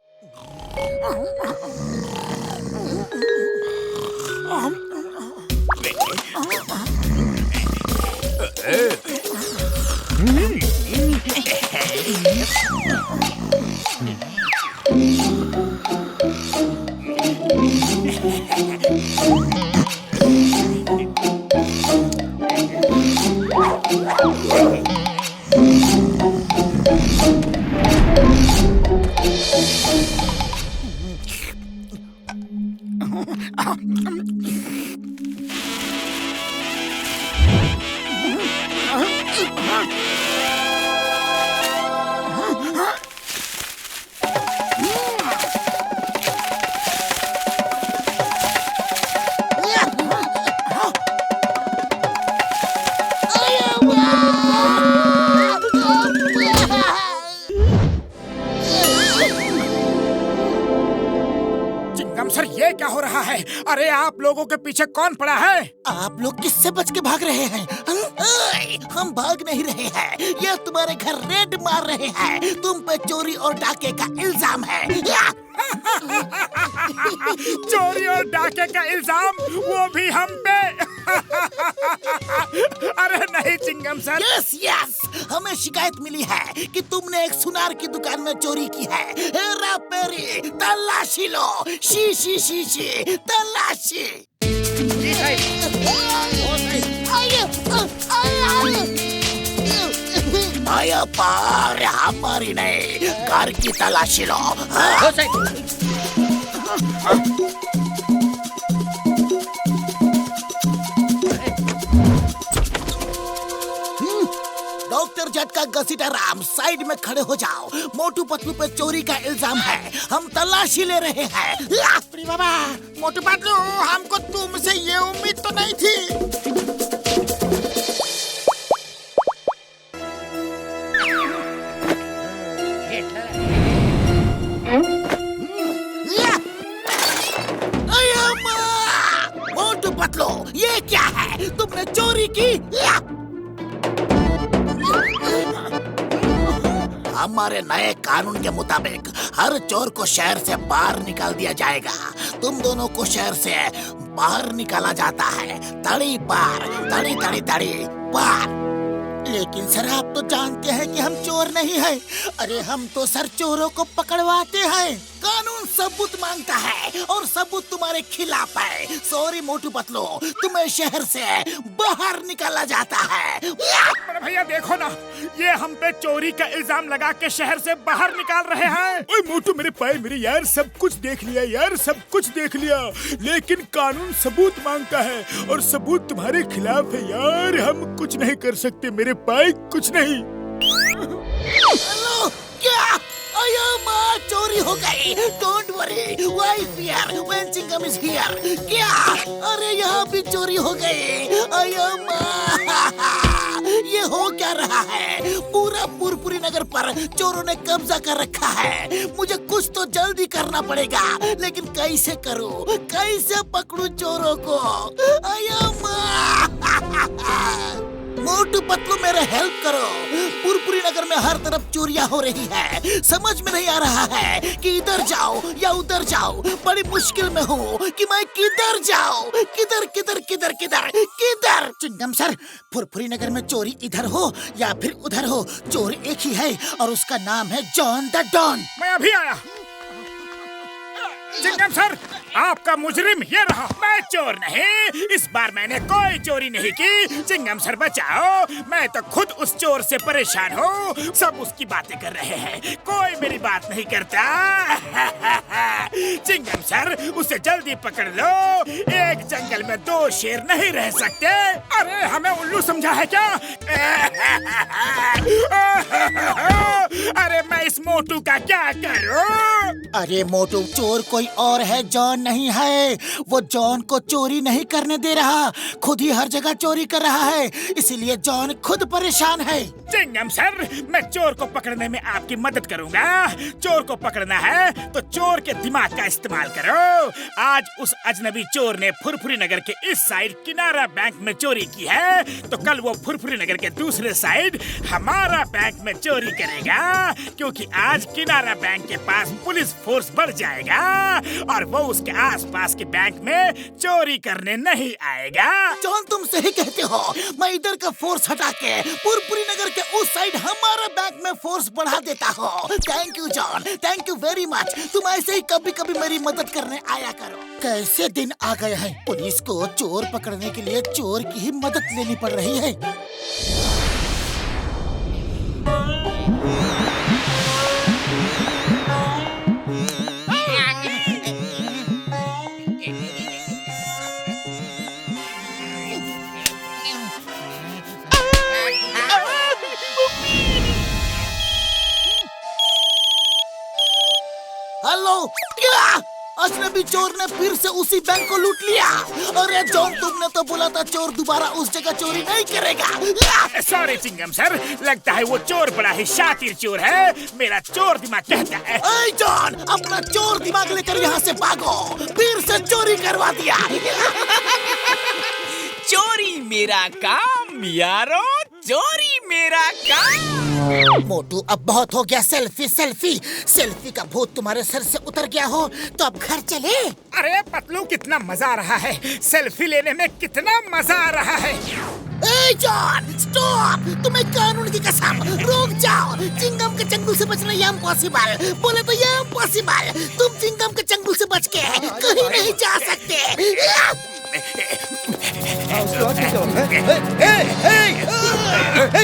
चिंगम सर, ये क्या हो रहा है? अरे आप लोगों के पीछे कौन पड़ा है?
आप लोग किससे बच के भाग रहे हैं? हम भाग नहीं रहे हैं, ये तुम्हारे घर रेड मार रहे हैं। तुम पे चोरी और डाके का इल्जाम है।
चोरी और डाके का इल्जाम, वो भी हम पे। अरे नहीं चिंगम सर।
यस यस, हमें शिकायत मिली है कि तुमने एक सुनार की दुकान में चोरी की है। हेरा फेरी, तलाशी लो, शी शी शी शी, तलाशी। आया पार, हमारी नहीं, घर की तलाशी लो। डॉक्टर झटका घसीटा राम, साइड में खड़े हो जाओ। मोटू पतलू पे चोरी का इल्जाम है, हम तलाशी ले रहे हैं।
अरे बाबा, मोटू पतलू, हमको तुमसे ये उम्मीद तो नहीं थी।
मोटू पतलू, ये क्या है? तुमने चोरी की? हमारे नए कानून के मुताबिक हर चोर को शहर से बाहर निकाल दिया जाएगा। तुम दोनों को शहर से बाहर निकाला जाता है, तड़ी पार, तड़ी तड़ी तड़ी पार। लेकिन सर, आप तो जानते हैं कि हम चोर नहीं हैं। अरे हम तो सर चोरों को पकड़वाते हैं। कानून सबूत मांगता है और सबूत तुम्हारे खिलाफ है। सॉरी मोटू पतलू, तुम्हें शहर से बाहर निकाला जाता है।
अरे भैया देखो ना, ये हम पे चोरी का इल्जाम लगा के शहर से बाहर निकाल रहे हैं।
ओए मोटू, मेरे पाए मेरे यार, सब कुछ देख लिया यार, सब कुछ देख लिया, लेकिन कानून सबूत मांगता है और सबूत तुम्हारे खिलाफ है यार। हम कुछ नहीं कर सकते मेरे पाए, कुछ नहीं।
हेलो, क्या? अयो माँ, चोरी हो गई। Don't worry, why fear when Chingum is here. क्या? अरे यहाँ भी चोरी हो गई। अयो माँ, ये हो क्या रहा है? पूरा पुरपुरी नगर पर चोरों ने कब्जा कर रखा है। मुझे कुछ तो जल्दी करना पड़ेगा, लेकिन कैसे करूँ? कैसे पकड़ूं चोरों को? अयो माँ, मोटू पतलू मेरे हेल्प करो। पुरपुरी नगर में हर तरफ चोरियां हो रही है। समझ में नहीं आ रहा है कि इधर जाओ या उधर जाओ। बड़ी मुश्किल में हूँ कि मैं किधर जाऊँ। किधर किधर किधर किधर किधर?
चिंगम सर, पुरपुरी नगर में चोरी इधर हो या फिर उधर हो, चोर एक ही है और उसका नाम है जॉन द डॉन।
मैं अभी आया। चिंगम सर, आपका मुजरिम ये रहा। मैं चोर नहीं, इस बार मैंने कोई चोरी नहीं की। चिंगम सर बचाओ, मैं तो खुद उस चोर से परेशान हूँ। सब उसकी बातें कर रहे हैं, कोई मेरी बात नहीं करता। चिंगम सर, उसे जल्दी पकड़ लो। एक जंगल में दो शेर नहीं रह सकते। अरे हमें उल्लू समझा है क्या? अरे मैं इस मोटू का क्या करूं?
अरे मोटू, चोर कोई और है, जॉन नहीं है। वो जॉन को चोरी नहीं करने दे रहा, खुद ही हर जगह चोरी कर रहा है, इसीलिए जॉन खुद परेशान है।
चिंगम सर, मैं चोर को पकड़ने में आपकी मदद करूंगा। चोर को पकड़ना है तो चोर के दिमाग का इस्तेमाल करो। आज उस अजनबी चोर ने फुरफुरी नगर के इस साइड किनारा बैंक में चोरी की है, तो कल वो फुरफुरी नगर के दूसरे साइड हमारा बैंक में चोरी करेगा, क्योंकि आज किनारा बैंक के पास पुलिस फोर्स बढ़ जाएगा और वो उसके आसपास के बैंक में चोरी करने नहीं आएगा।
जॉन, तुम सही कहते हो। मैं इधर का फोर्स हटा के फुरफुरी नगर के उस साइड हमारा बैंक में फोर्स बढ़ा देता हूँ। Thank you John, thank you very much. तुम ऐसे ही कभी कभी मेरी मदद करने आया करो। कैसे दिन आ गए हैं, पुलिस को चोर पकड़ने के लिए चोर की ही मदद लेनी पड़ रही है। हेलो, अजनबी चोर ने फिर से उसी बैंक को लूट लिया। अरे जॉन, तुमने तो बोला था चोर दोबारा उस जगह चोरी नहीं करेगा।
सॉरी चिंगम सर, लगता है वो चोर बड़ा ही शातिर चोर है। मेरा चोर दिमाग कहता है।
ए जॉन, अपना चोर दिमाग लेकर यहाँ से भागो, फिर से चोरी करवा दिया।
चोरी मेरा काम यारो, चोरी मेरा काम।
मोटू, अब बहुत हो गया सेल्फी सेल्फी। सेल्फी का भूत तुम्हारे सर से उतर गया हो तो अब घर चले।
अरे पतलू, कितना मजा आ रहा है, सेल्फी लेने में कितना मजा आ रहा है।
ए जॉन, स्टॉप! तुम्हें कानून की कसम, रुक जाओ। चिंगम के चंगुल से बचना ये इम्पॉसिबल। बोले तो ये इम्पॉसिबल। तुम चिंगम के चंगुल से बच के कहीं नहीं जा सकते।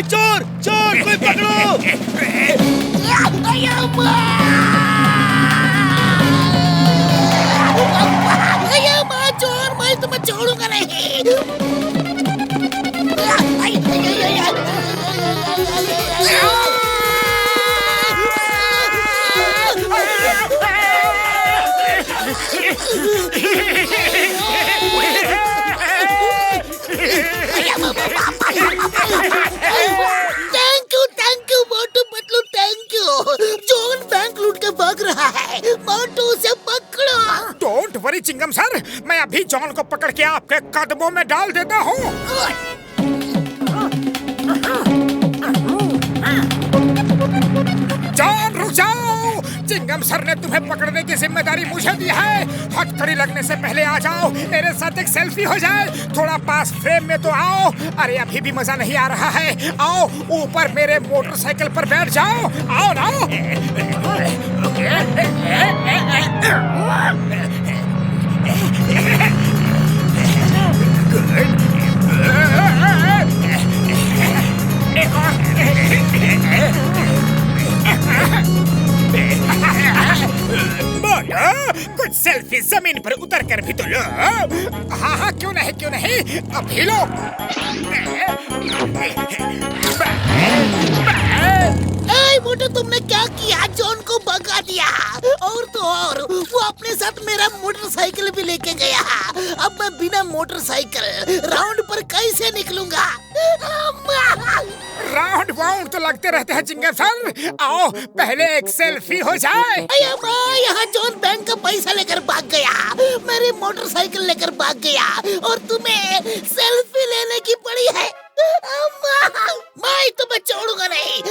चोर चोर, कोई पकड़ो!
चोर, मैं तुम्हें छोड़ूंगा नहीं। Thank you Motu Patlu, thank you. John bank लूट के भाग रहा है, मोटू उसे पकड़ो।
डोंट वरी चिंगम सर, मैं अभी जॉन को पकड़ के आपके कदमों में डाल देता हूँ। जॉन रुक जाओ, चिंगम सर ने तुम्हें पकड़ने की जिम्मेदारी मुझे दी है। हथकड़ी लगने से पहले आ जाओ, मेरे साथ एक सेल्फी हो जाए। थोड़ा पास फ्रेम में तो आओ। अरे अभी भी मजा नहीं आ रहा है, आओ ऊपर मेरे मोटरसाइकिल पर बैठ जाओ। आओ ना। कुछ सेल्फी जमीन पर उतर कर भी तो लो। हाँ हाँ, क्यों नहीं क्यों नहीं, अभी लो।
मोटू, तुमने क्या किया? जॉन को भगा दिया, और तो और वो अपने साथ मेरा मोटरसाइकिल भी लेके गया। अब मैं बिना मोटरसाइकिल राउंड पर कैसे निकलूंगा?
राउंड वाउंड तो लगते रहते हैं चिंगम सर। आओ पहले एक सेल्फी हो जाए।
यहाँ जॉन बैंक का पैसा लेकर भाग गया, मेरी मोटरसाइकिल लेकर भाग गया, और तुम्हें सेल्फी लेने की पड़ी है। मैं तुम्हें छोड़ूंगा नहीं।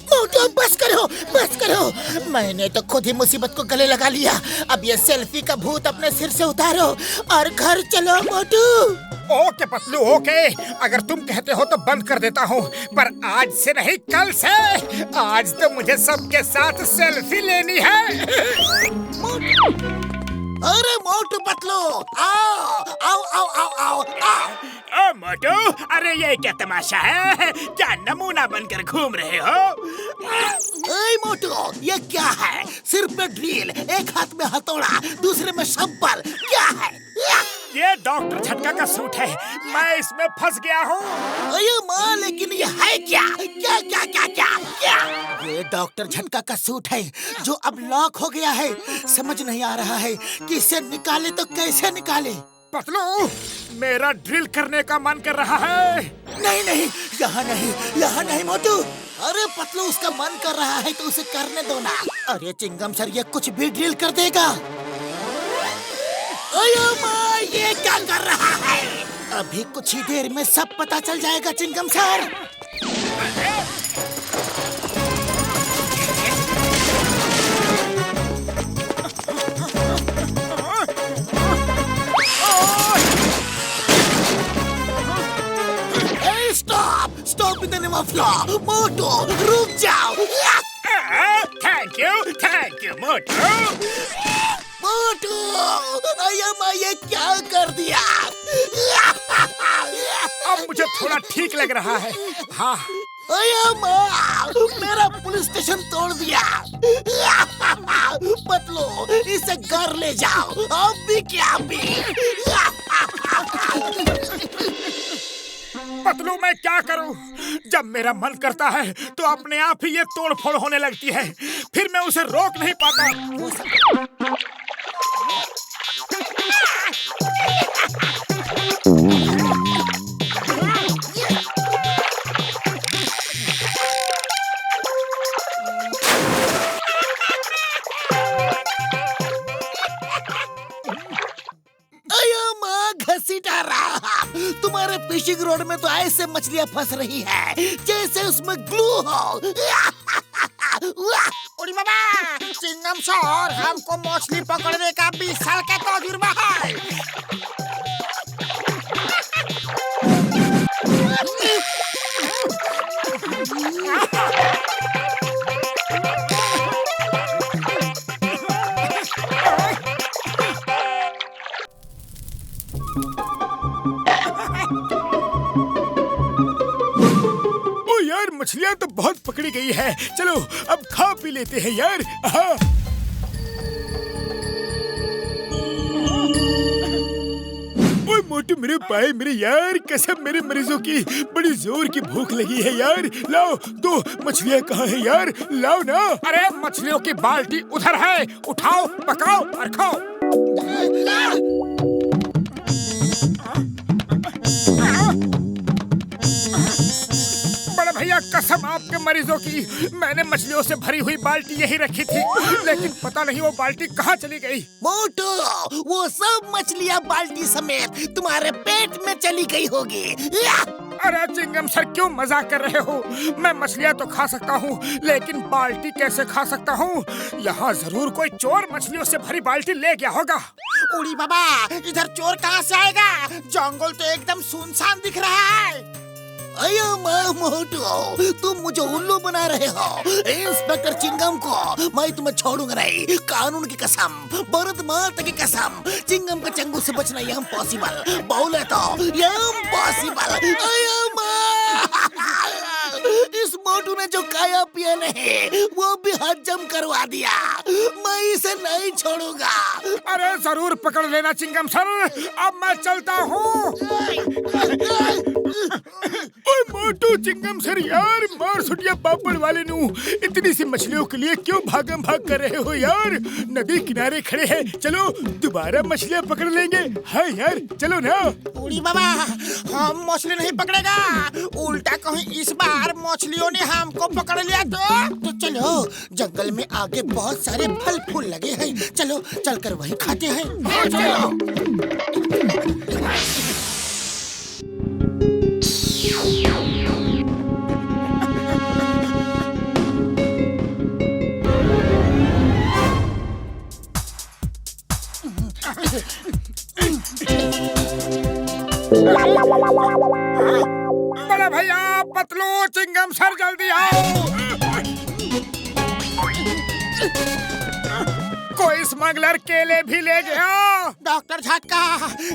मोटू, बस करो, बस करो। मैंने तो खुद ही मुसीबत को गले लगा लिया। अब ये सेल्फी का भूत अपने सिर से उतारो और घर चलो मोटू।
Okay Patlu, okay. अगर तुम कहते हो तो बंद कर देता हूँ, पर आज से नहीं, कल से। आज तो मुझे सबके साथ सेल्फी लेनी है।
अरे मोटू पतलू, आओ आओ आओ आओ आओ आओ।
ओ मोटू, अरे ये क्या तमाशा है? क्या नमूना बनकर घूम रहे हो?
ए मोटू, ये क्या है? सिर पे ड्रिल, एक हाथ में हथौड़ा, दूसरे में शब्बल, क्या है?
ये डॉक्टर झटका का सूट है, मैं इसमें फंस गया हूँ।
अरे माँ, लेकिन ये है क्या? क्या क्या क्या क्या क्या? ये डॉक्टर झटका का सूट है जो अब लॉक हो गया है। समझ नहीं आ रहा है कि इसे निकाले तो कैसे निकाले।
पतलू, मेरा ड्रिल करने का मन कर रहा है।
नहीं नहीं, यहाँ नहीं मोटू। अरे पतलू, उसका मन कर रहा है तो उसे करने दो ना। अरे चिंगम सर, ये कुछ भी ड्रिल कर देगा। अयो माँ, ये क्या कर रहा है? अभी कुछ ही देर में सब पता चल जाएगा Chingum sir. Stop in the name of law. Motu, रुक जाओ।
थैंक यू मोटू।
मोटू, अय्या माँ, ये क्या कर दिया?
अब मुझे थोड़ा ठीक लग रहा है। हाँ।
अय्या माँ, मेरा पुलिस स्टेशन तोड़ दिया। पतलू, इसे घर ले जाओ। अब भी क्या भी।
पतलू, मैं क्या करूं? जब मेरा मन करता है तो अपने आप ही ये तोड़-फोड़ होने लगती है, फिर मैं उसे रोक नहीं पाता।
घसीटा रहा। तुम्हारे फिशिंग रोड में तो ऐसे मछलियाँ फंस रही है जैसे उसमें ग्लू हो।
उड़ी बाबा, चिंगम सर, हमको मछली पकड़ने का 20 साल का तजुर्बा है।
मछलियाँ तो बहुत पकड़ी गई है। चलो अब खा पी लेते हैं यार। ओए मोटू, मेरे पाए, मेरे यार, कसम, मेरे मरीजों की बड़ी जोर की भूख लगी है यार। लाओ, दो मछलियाँ कहाँ है यार? लाओ ना।
अरे मछलियों की बाल्टी उधर है, उठाओ, पकाओ और खाओ। भैया, कसम आपके मरीजों की, मैंने मछलियों से भरी हुई बाल्टी यही रखी थी, लेकिन पता नहीं वो बाल्टी कहाँ चली गई।
मोटू, वो सब मछलियाँ बाल्टी समेत तुम्हारे पेट में चली गई होगी।
अरे चिंगम सर, क्यों मजाक कर रहे हो? मैं मछलियाँ तो खा सकता हूँ, लेकिन बाल्टी कैसे खा सकता हूँ? यहाँ जरूर कोई चोर मछलियों से भरी बाल्टी ले गया होगा।
उड़ी बाबा, इधर चोर कहाँ से आएगा? जंगल तो एकदम सुनसान दिख रहा है।
अयो माँ मोटू, तुम मुझे उल्लू बना रहे हो। इंस्पेक्टर चिंगम को मैं तुम्हें छोड़ूंगा नहीं। कानून की कसम, भारत माता की कसम, चिंगम के चंगुल से बचना इम्पॉसिबल। बोले तो इम्पॉसिबल। अयो माँ, इस मोटू ने जो खाया पिया नहीं वो भी हजम करवा दिया। मैं इसे नहीं छोड़ूंगा।
अरे जरूर पकड़ लेना चिंगम सर, अब मैं चलता हूँ।
ओए मोटू, चिंगम सर यार, मार सुटिया पापड़ वाले नू, इतनी सी मछलियों के लिए क्यों भागम भाग कर रहे हो यार? नदी किनारे खड़े हैं, चलो दोबारा मछलियाँ पकड़ लेंगे। हाँ यार, चलो ना।
उड़ी बाबा, हम मछली नहीं पकड़ेगा, उल्टा कहीं इस बार मछलियों ने हमको पकड़ लिया तो चलो, जंगल में आगे बहुत सारे फल फूल लगे हैं, चलो चलकर वही खाते हैं।
बड़े भैया, पतलू, चिंगम सर, जल्दी आओ। कोई इस स्मगलर केले भी ले गया।
डॉक्टर झटका,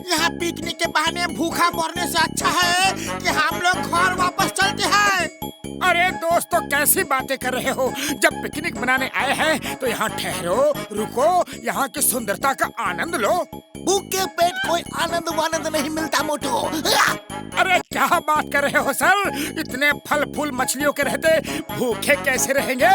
यहाँ पिकनिक के बहाने भूखा मरने से अच्छा है कि हम लोग घर वापस चलते हैं।
अरे दोस्तों, कैसी बातें कर रहे हो? जब पिकनिक मनाने आए हैं तो यहाँ ठहरो, रुको, यहाँ की सुंदरता का आनंद लो।
भूख के पेट कोई आनंद वानंद नहीं मिलता मोटू।
अरे क्या बात कर रहे हो सर? इतने फल फूल मछलियों के रहते भूखे कैसे रहेंगे?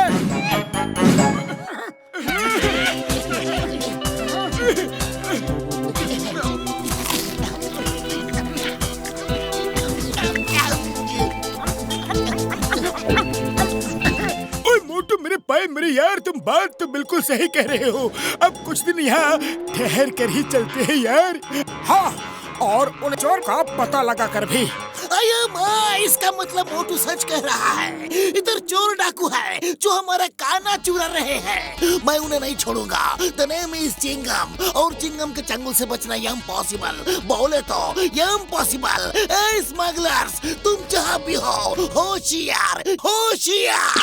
मोटू मेरे पाए मेरे यार, तुम बात तो बिल्कुल सही कह रहे हो। अब कुछ दिन यहाँ ठहर कर ही चलते हैं यार।
हाँ, और उन चोर का पता लगा कर भी।
अये माँ, इसका मतलब मोटू सच कह रहा है। इधर चोर डाकू है जो हमारा काना चुरा रहे हैं। मैं उन्हें नहीं छोड़ूंगा। द नेम इज चिंगम, और चिंगम के चंगुल से बचना इम्पॉसिबल, बोले तो इम्पॉसिबल। ए स्मगलर्स, तुम जहाँ भी हो, होशियार होशियार।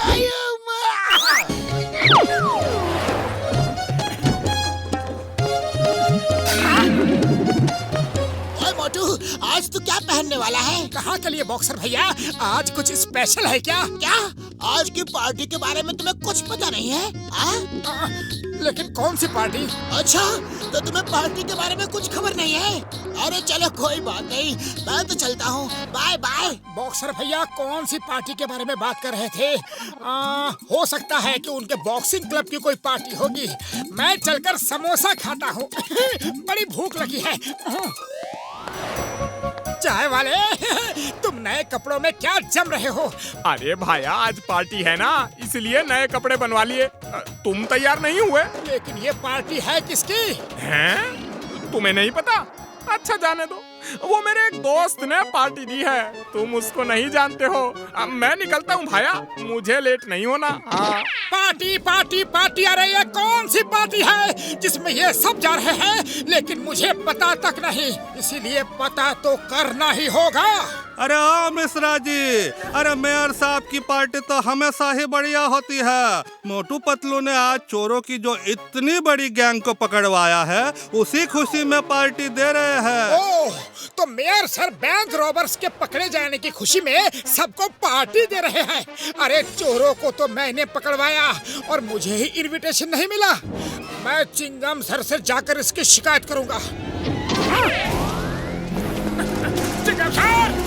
अये माँ। मोटू, आज तू क्या पहनने वाला है?
कहाँ के लिए बॉक्सर भैया? आज कुछ स्पेशल है क्या?
क्या आज की पार्टी के बारे में तुम्हें कुछ पता नहीं है?
लेकिन कौन सी पार्टी?
अच्छा, तो तुम्हें पार्टी के बारे में कुछ खबर नहीं है? अरे चलो कोई बात नहीं, मैं तो चलता हूँ। Bye bye.
बॉक्सर भैया कौन सी पार्टी के बारे में बात कर रहे थे? हो सकता है कि उनके बॉक्सिंग क्लब की कोई पार्टी होगी। मैं चलकर समोसा खाता हूँ। बड़ी भूख लगी है। चाय वाले, तुम नए कपड़ों में क्या जम रहे हो?
अरे भाया, आज पार्टी है ना, इसलिए नए कपड़े बनवा लिए। तुम तैयार नहीं हुए?
लेकिन ये पार्टी है किसकी?
हैं? तुम्हें नहीं पता? अच्छा जाने दो, वो मेरे एक दोस्त ने पार्टी दी है, तुम उसको नहीं जानते हो। अब मैं निकलता हूँ भाया, मुझे लेट नहीं होना। हाँ।
पार्टी पार्टी पार्टी, अरे ये कौन सी पार्टी है जिसमें ये सब जा रहे हैं लेकिन मुझे पता तक नहीं? इसीलिए पता तो करना ही होगा।
अरे हाँ मिश्रा जी, अरे मेयर साहब की पार्टी तो हमेशा ही बढ़िया होती है। मोटू पतलू ने आज चोरों की जो इतनी बड़ी गैंग को पकड़वाया है, उसी खुशी में पार्टी दे रहे हैं।
ओह, तो मेयर सर बैंक रॉबर्स के पकड़े जाने की खुशी में सबको पार्टी दे रहे हैं। अरे चोरों को तो मैंने पकड़वाया और मुझे ही इनविटेशन नहीं मिला। मैं चिंगम सर से जाकर इसकी शिकायत करूंगा। चिंगम सर!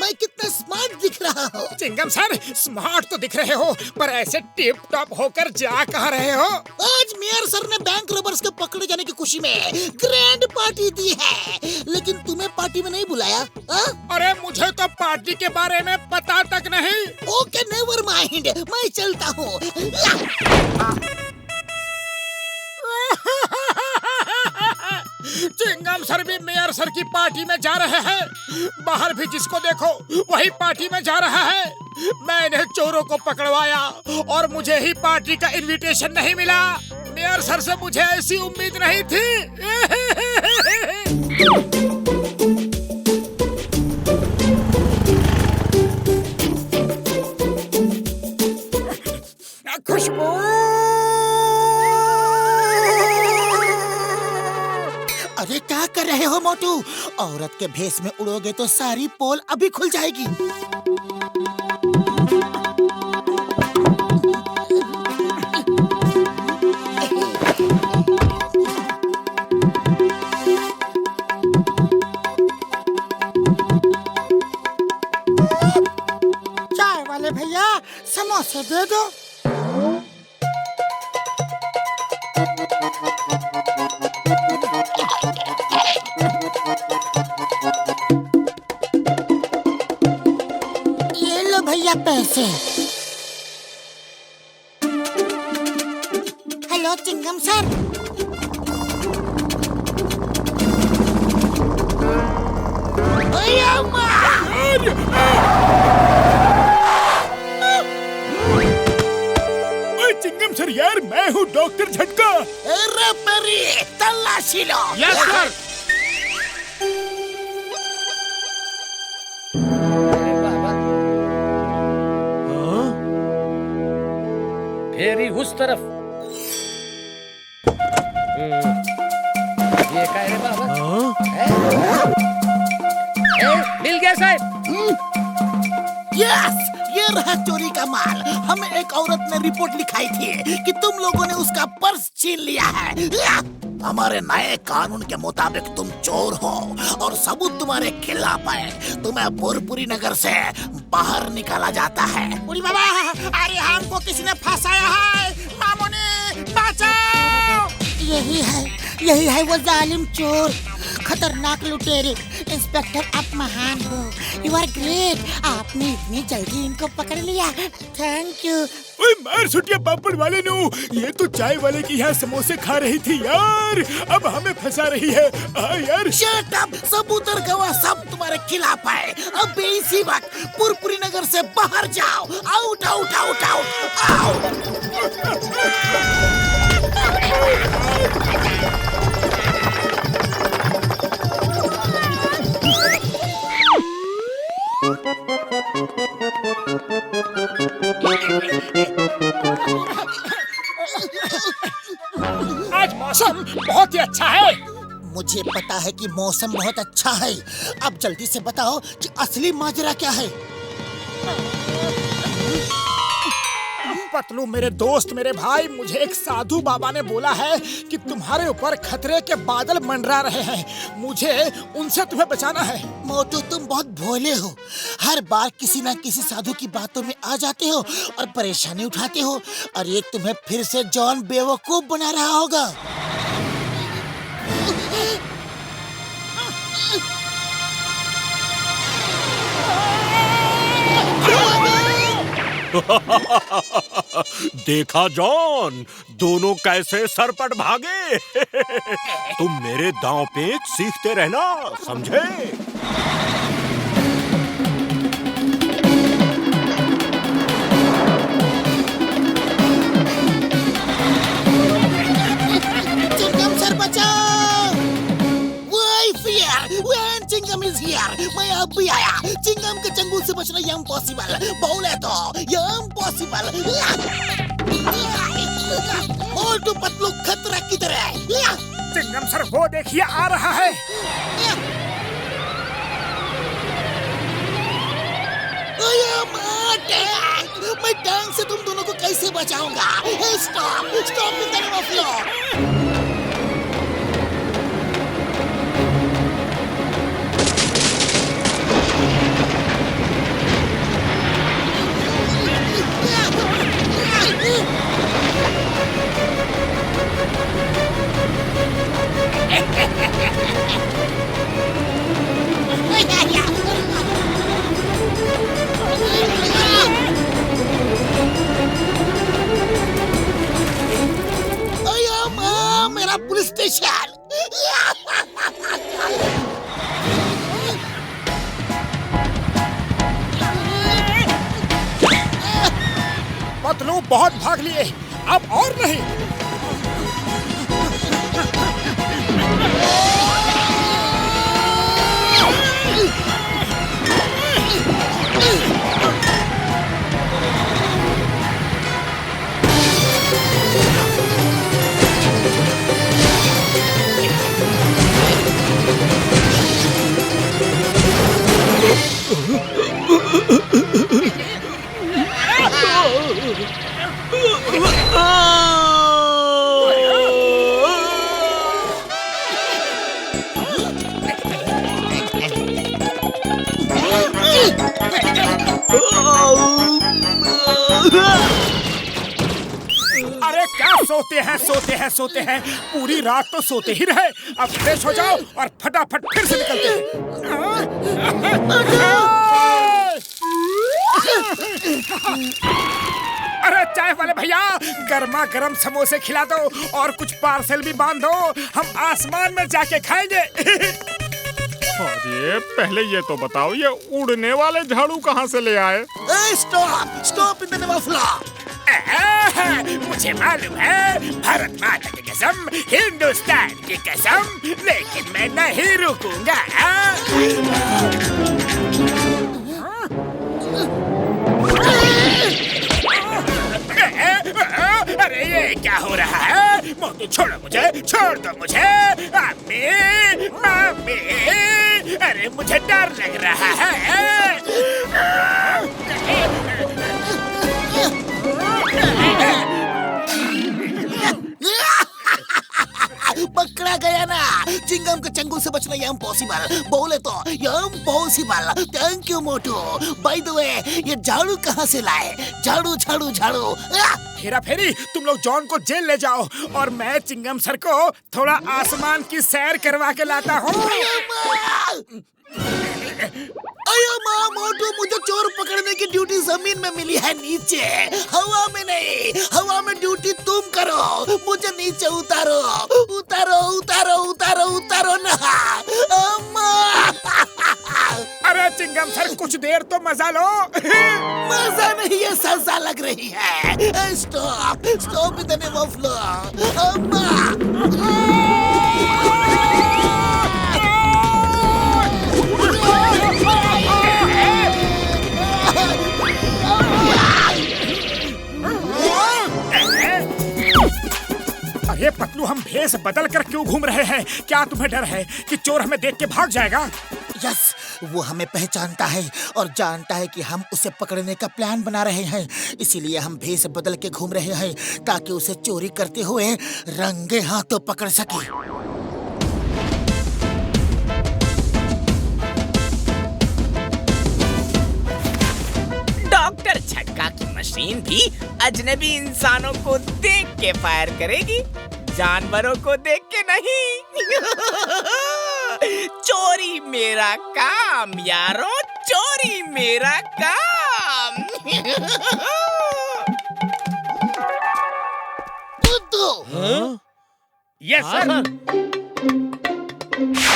मैं कितना स्मार्ट दिख रहा हूँ?
चिंगम सर, स्मार्ट तो दिख रहे हो, पर ऐसे टिप टॉप होकर जा कहाँ रहे हो?
आज मेयर सर ने बैंक रॉबर्स के पकड़े जाने की खुशी में ग्रैंड पार्टी दी है, लेकिन तुम्हें पार्टी में नहीं बुलाया।
अरे मुझे तो पार्टी के बारे में पता तक नहीं।
ओके, नेवर माइंड, मैं चलता हूँ।
चिंगम सर भी मेयर सर की पार्टी में जा रहे हैं। बाहर भी जिसको देखो वही पार्टी में जा रहा है। मैंने चोरों को पकड़वाया और मुझे ही पार्टी का इनविटेशन नहीं मिला। मेयर सर से मुझे ऐसी उम्मीद नहीं थी। खुशबू,
अरे क्या कर रहे हो मोटू? औरत के भेष में उड़ोगे तो सारी पोल अभी खुल जाएगी।
चाय वाले भैया, समोसे दे दो। ये लो भैया पैसे। Hello Chingum sir.
Chingum sir यार, मैं हूँ डॉक्टर झटका।
अरे मेरी तलाशी लो।
Yes sir.
फेरी उस तरफ। ये क्या है रे बाबा? मिल गया साहब।
यस, ये रहा चोरी का माल। हमें एक औरत ने रिपोर्ट लिखाई थी कि तुम लोगों ने उसका पर्स छीन लिया है। हमारे नए कानून के मुताबिक तुम चोर हो और सबूत तुम्हारे खिलाफ है। तुम्हें पुरपुरी नगर से बाहर निकाला जाता है।
बुरी बाबा, अरे हमको किसी ने फंसाया है। मामूनी, बचाओ! यही है वो जालिम चोर, खतरनाक लुटेरे। इंस्पेक्टर, आप महान हो। You are great. आपने इतनी जल्दी इनको पकड़ लिया। Thank you.
ओए मार सुटिया पापड़ वाले नो, ये तो चाय वाले की यहाँ समोसे खा रही थी यार, अब हमें फंसा रही है। यार
शट अप, सबूत और गवाह सब तुम्हारे खिलाफ है। अब इसी वक्त पुरपुरी नगर से बाहर जाओ। Out out out out out.
आज मौसम बहुत ही अच्छा है।
मुझे पता है कि मौसम बहुत अच्छा है। अब जल्दी से बताओ कि असली माजरा क्या है।
पतलू, मेरे दोस्त, मेरे भाई, मुझे एक साधु बाबा ने बोला है कि तुम्हारे ऊपर खतरे के बादल मंडरा रहे हैं। मुझे उनसे तुम्हें बचाना है।
मोटू, तुम बहुत भोले हो। हर बार किसी न किसी साधु की बातों में आ जाते हो और परेशानी उठाते हो, और ये तुम्हें फिर से जॉन बेवकूफ बना रहा होगा।
देखा जॉन, दोनों कैसे सरपट भागे। तुम मेरे दांव पेच सीखते रहना, समझे?
चिंगम सर बचाओ! Why fear? When Chingum is here, मैं अब भी आया। चिंगम के चंगुल से बचना इम्पॉसिबल। बोले तो इम्पॉसिबल। मोटू पतलू खतरा किधर है?
चिंगम सर, वो देखिए आ रहा है।
मैं टैंक से तुम दोनों को कैसे बचाऊंगा? Stop stop in the name of law. मेरा पुलिस स्टेशन।
पतलू, बहुत भाग लिए, अब और नहीं। अरे क्या सोते हैं पूरी रात तो सोते ही रहे। अब फ्रेश हो जाओ और फटाफट फिर से निकलते हैं। अरे चाय वाले भैया, गर्मा गर्म समोसे खिला दो और कुछ पार्सल भी बांध दो, हम आसमान में जाके खाएंगे।
अरे पहले ये तो बताओ, ये उड़ने वाले झाड़ू कहाँ से ले आए?
Stop stop in the name of law.
मुझे मालूम है, भारत माता की कसम, हिंदुस्तान की कसम, लेकिन मैं नहीं रुकूंगा। क्या हो रहा है? मोटू छोड़ो मुझे, छोड़ दो मुझे। मम्मी, मम्मी, अरे मुझे डर लग रहा है।
पकड़ा गया ना। चिंगम के चंगुल से बचना ये इम्पॉसिबल, बोले तो ये impossible. Thank you Motu. By the way, ये झाड़ू कहाँ से लाए? झाड़ू झाड़ू झाड़ू।
हेरा फेरी, तुम लोग जॉन को जेल ले जाओ और मैं चिंगम सर को थोड़ा आसमान की सैर करवा के लाता हूँ।
अयो माँ, मोटू मुझे चोर पकड़ने की ड्यूटी जमीन में मिली है, नीचे, हवा में नहीं। हवा में ड्यूटी तुम करो, मुझे नीचे उतारो, उतारो उतारो उतारो उतारो ना। अम्मा।
अरे चिंगम सर, कुछ देर तो मजा लो।
मजा नहीं, ये सजा लग रही है। Stop, stop in the name of law. अम्मा।
अरे पतलू, हम भेष बदल कर क्यों घूम रहे हैं? क्या तुम्हें डर है कि चोर हमें देख के भाग जाएगा?
यस, वो हमें पहचानता है और जानता है कि हम उसे पकड़ने का प्लान बना रहे हैं। इसीलिए हम भेष बदल के घूम रहे हैं ताकि उसे चोरी करते हुए रंगे हाथों पकड़ सके।
डॉक्टर झटका की मशीन भी अजनबी इंसानों को देख के फायर करेगी, जानवरों को देख के नहीं। चोरी मेरा काम यारो, चोरी मेरा काम।
Yes sir.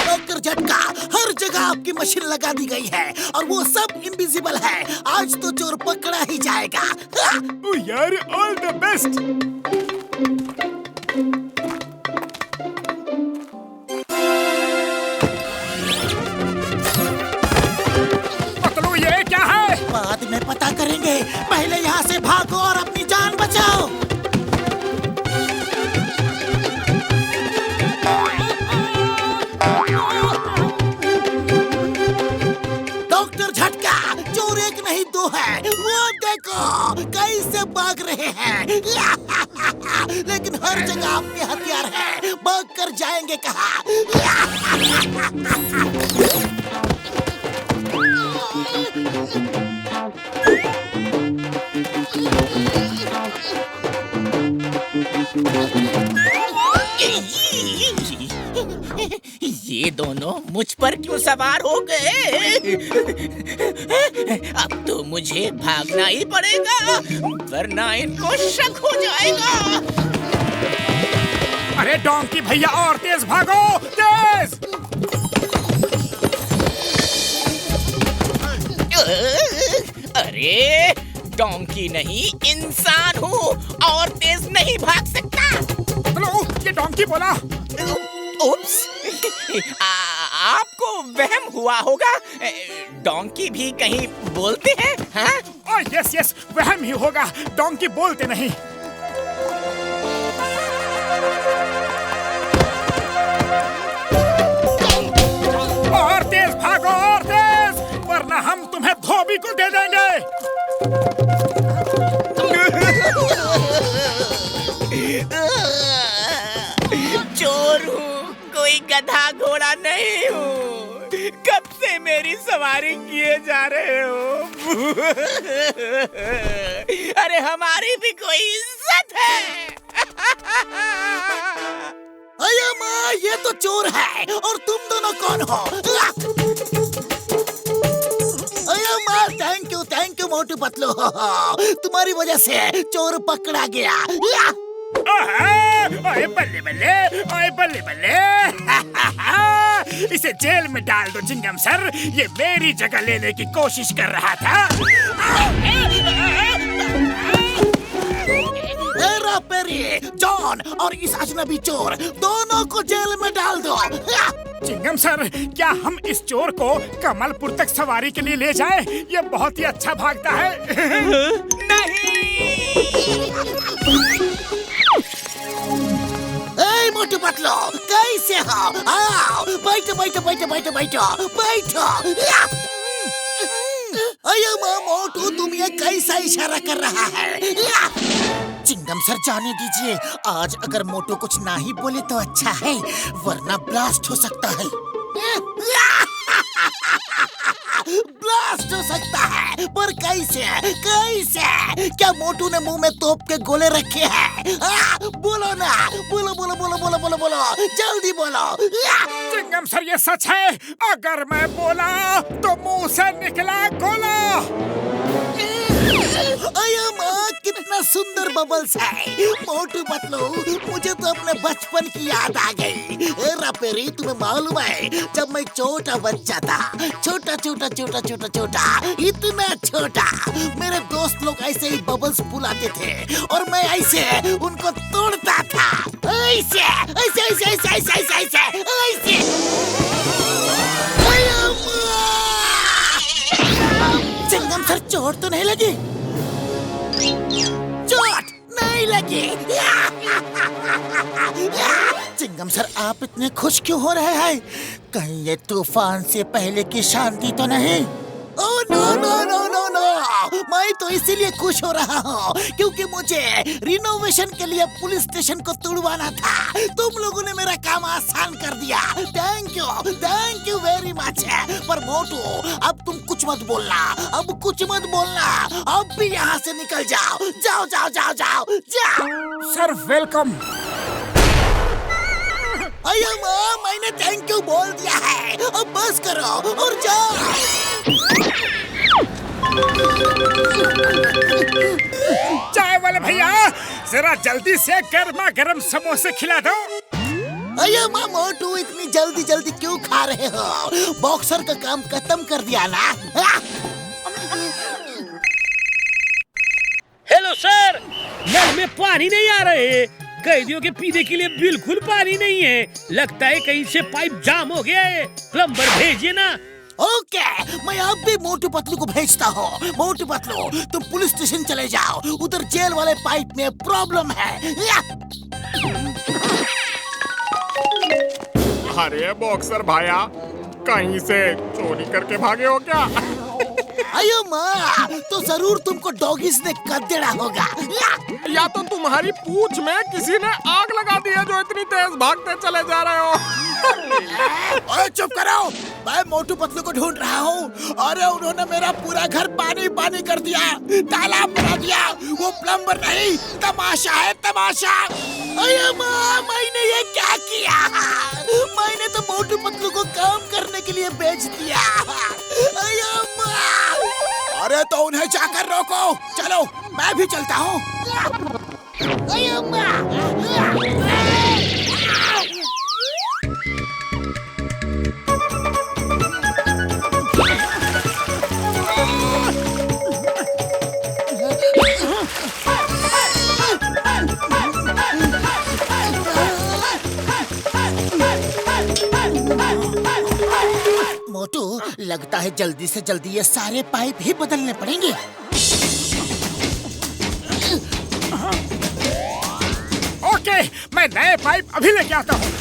डॉक्टर झटका, हर जगह आपकी मशीन लगा दी गई है और वो सब इनविजिबल है। आज तो चोर पकड़ा ही जाएगा।
ओ यार, ऑल द बेस्ट।
पतलू, ये क्या है?
बाद में पता करेंगे, पहले यहाँ से भागो और अपनी जान बचाओ।
डॉक्टर झटका, चोर एक नहीं दो है। वो देखो कैसे भाग रहे हैं। लेकिन हर जगह आपके हथियार है, भाग कर जाएंगे कहाँ?
ये दोनों मुझ पर क्यों सवार हो गए? अब तो मुझे भागना ही पड़ेगा, वरना इनको शक हो जाएगा।
अरे डोंकी भैया, और तेज भागो, तेज!
अरे डोंकी नहीं, इंसान हूँ और तेज नहीं भाग सकता।
पतलू, ये डोंकी बोला।
उप्स, आपको वहम हुआ होगा। डोंकी भी कहीं बोलते हैं? हाँ?
ओह यस यस, वहम ही होगा, डोंकी बोलते नहीं। और तेज भागो, और तेज, वरना हम तुम्हें धोबी को दे देंगे।
चोर हूँ, कोई गधा घोड़ा नहीं हूँ। कब से मेरी सवारी किए जा रहे हो? अरे हमारी भी कोई इज्जत है।
अरे माँ, ये तो चोर है और तुम दोनों कौन हो? अरे माँ, थैंक यू मोटू पतलू। तुम्हारी वजह से चोर पकड़ा गया।
ओए बल्ले बल्ले, ओए बल्ले बल्ले। इसे जेल में डाल दो चिंगम सर, ये मेरी जगह लेने की कोशिश कर रहा था।
हेरा फेरी, जॉन और इस अजनबी चोर दोनों को जेल में डाल दो।
चिंगम सर, क्या हम इस चोर को कमलपुर तक सवारी के लिए ले जाएं? ये बहुत ही अच्छा भागता है।
नहीं।
पतलू कैसे हो? आओ बैठो बैठो बैठो बैठो बैठो बैठो। अयो मोटू, तुम ये कैसा इशारा कर रहा है?
चिंगम सर जाने दीजिए, आज अगर मोटू कुछ ना ही बोले तो अच्छा है, वरना ब्लास्ट हो सकता है।
ब्लास्ट हो सकता है, पर कैसे कैसे? क्या मोटू ने मुंह में तोप के गोले रखे हैं? बोलो ना, बोलो बोलो बोलो बोलो बोलो बोलो, जल्दी बोलो।
चिंगम सर ये सच है, अगर मैं बोला तो मुंह से निकला गोला।
अयो माँ, कितना सुंदर बबल्स है। मोटू पतलू, मुझे तो अपने बचपन की याद आ गई। रपेरी, तुम्हें मालूम है जब मैं छोटा बच्चा था, छोटा छोटा छोटा छोटा छोटा इतना छोटा, मेरे दोस्त लोग ऐसे ही बबल्स फुलाते थे और मैं ऐसे उनको तोड़ता था, ऐसे ऐसे ऐसे ऐसे ऐसे ऐसे ऐसे ऐसे। अयो माँ,
चिंगम सर चोट तो नहीं लगी?
चोट नहीं लगी।
चिंगम सर आप इतने खुश क्यों हो रहे हैं? कहीं ये तूफान से पहले की शांति तो नहीं?
Oh no no no no no, मैं तो इसीलिए खुश हो रहा हूँ क्योंकि मुझे रिनोवेशन के लिए पुलिस स्टेशन को तुड़वाना था। तुम लोगों ने मेरा काम आसान कर दिया। Thank you very much. पर मोटू, अब तुम कुछ मत बोलना, अब कुछ मत बोलना, अब भी यहाँ से निकल जाओ, जाओ जाओ जाओ जाओ जाओ।
Sir welcome.
अयो माँ, मैंने थैंक यू बोल दिया है, अब बस करो और जाओ।
चाय वाले भैया, जरा जल्दी से गर्मा गर्म समोसे खिला दो।
अयो माँ मोटू, इतनी जल्दी जल्दी क्यों खा रहे हो? बॉक्सर का काम खत्म कर दिया ना।
हेलो सर, नल में पानी नहीं आ रहे, कैदियों के पीने के लिए बिल्कुल पानी नहीं है। लगता है कहीं से पाइप जाम हो गया है, प्लम्बर भेजिए ना।
ओके, मैं अब भी मोटू पतलू को भेजता हूँ। मोटू पतलू, तुम पुलिस स्टेशन चले जाओ, उधर जेल वाले पाइप में प्रॉब्लम है।
अरे बॉक्सर भाया, कहीं से चोरी करके भागे हो क्या?
अयो माँ, तो जरूर तुमको डॉगीज ने कद्देड़ा होगा।
या तो तुम्हारी पूंछ में किसी ने आग लगा दी है जो इतनी तेज भागते चले जा रहे हो।
ओए चुप करो, मैं मोटू पतलू को ढूंढ रहा हूँ। अरे उन्होंने मेरा पूरा घर पानी पानी कर दिया, तालाब बना दिया। वो प्लम्बर नहीं, तमाशा है तमाशा।
अयो माँ, मैंने ये क्या किया? मैंने तो मोटू पतलू को काम करने के लिए भेज दिया। अयो माँ,
अरे तो उन्हें जाकर रोको। चलो मैं भी चलता हूँ।
अयो माँ।
मोटू, लगता है जल्दी से जल्दी ये सारे पाइप ही बदलने पड़ेंगे।
ओके, मैं नए पाइप अभी लेके आता हूँ।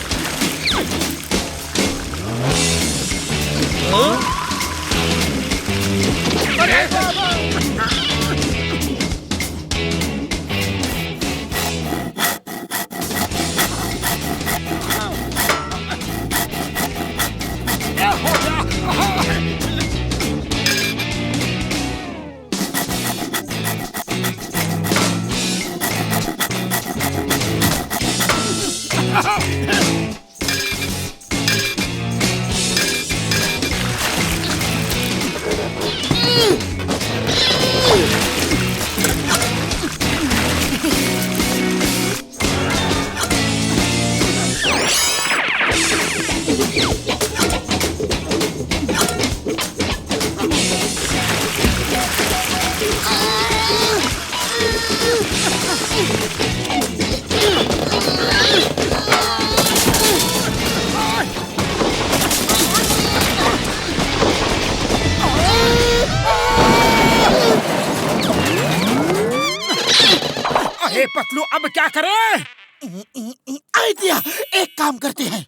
अरे पतलू, अब क्या करें?
आइडिया, एक काम करते हैं।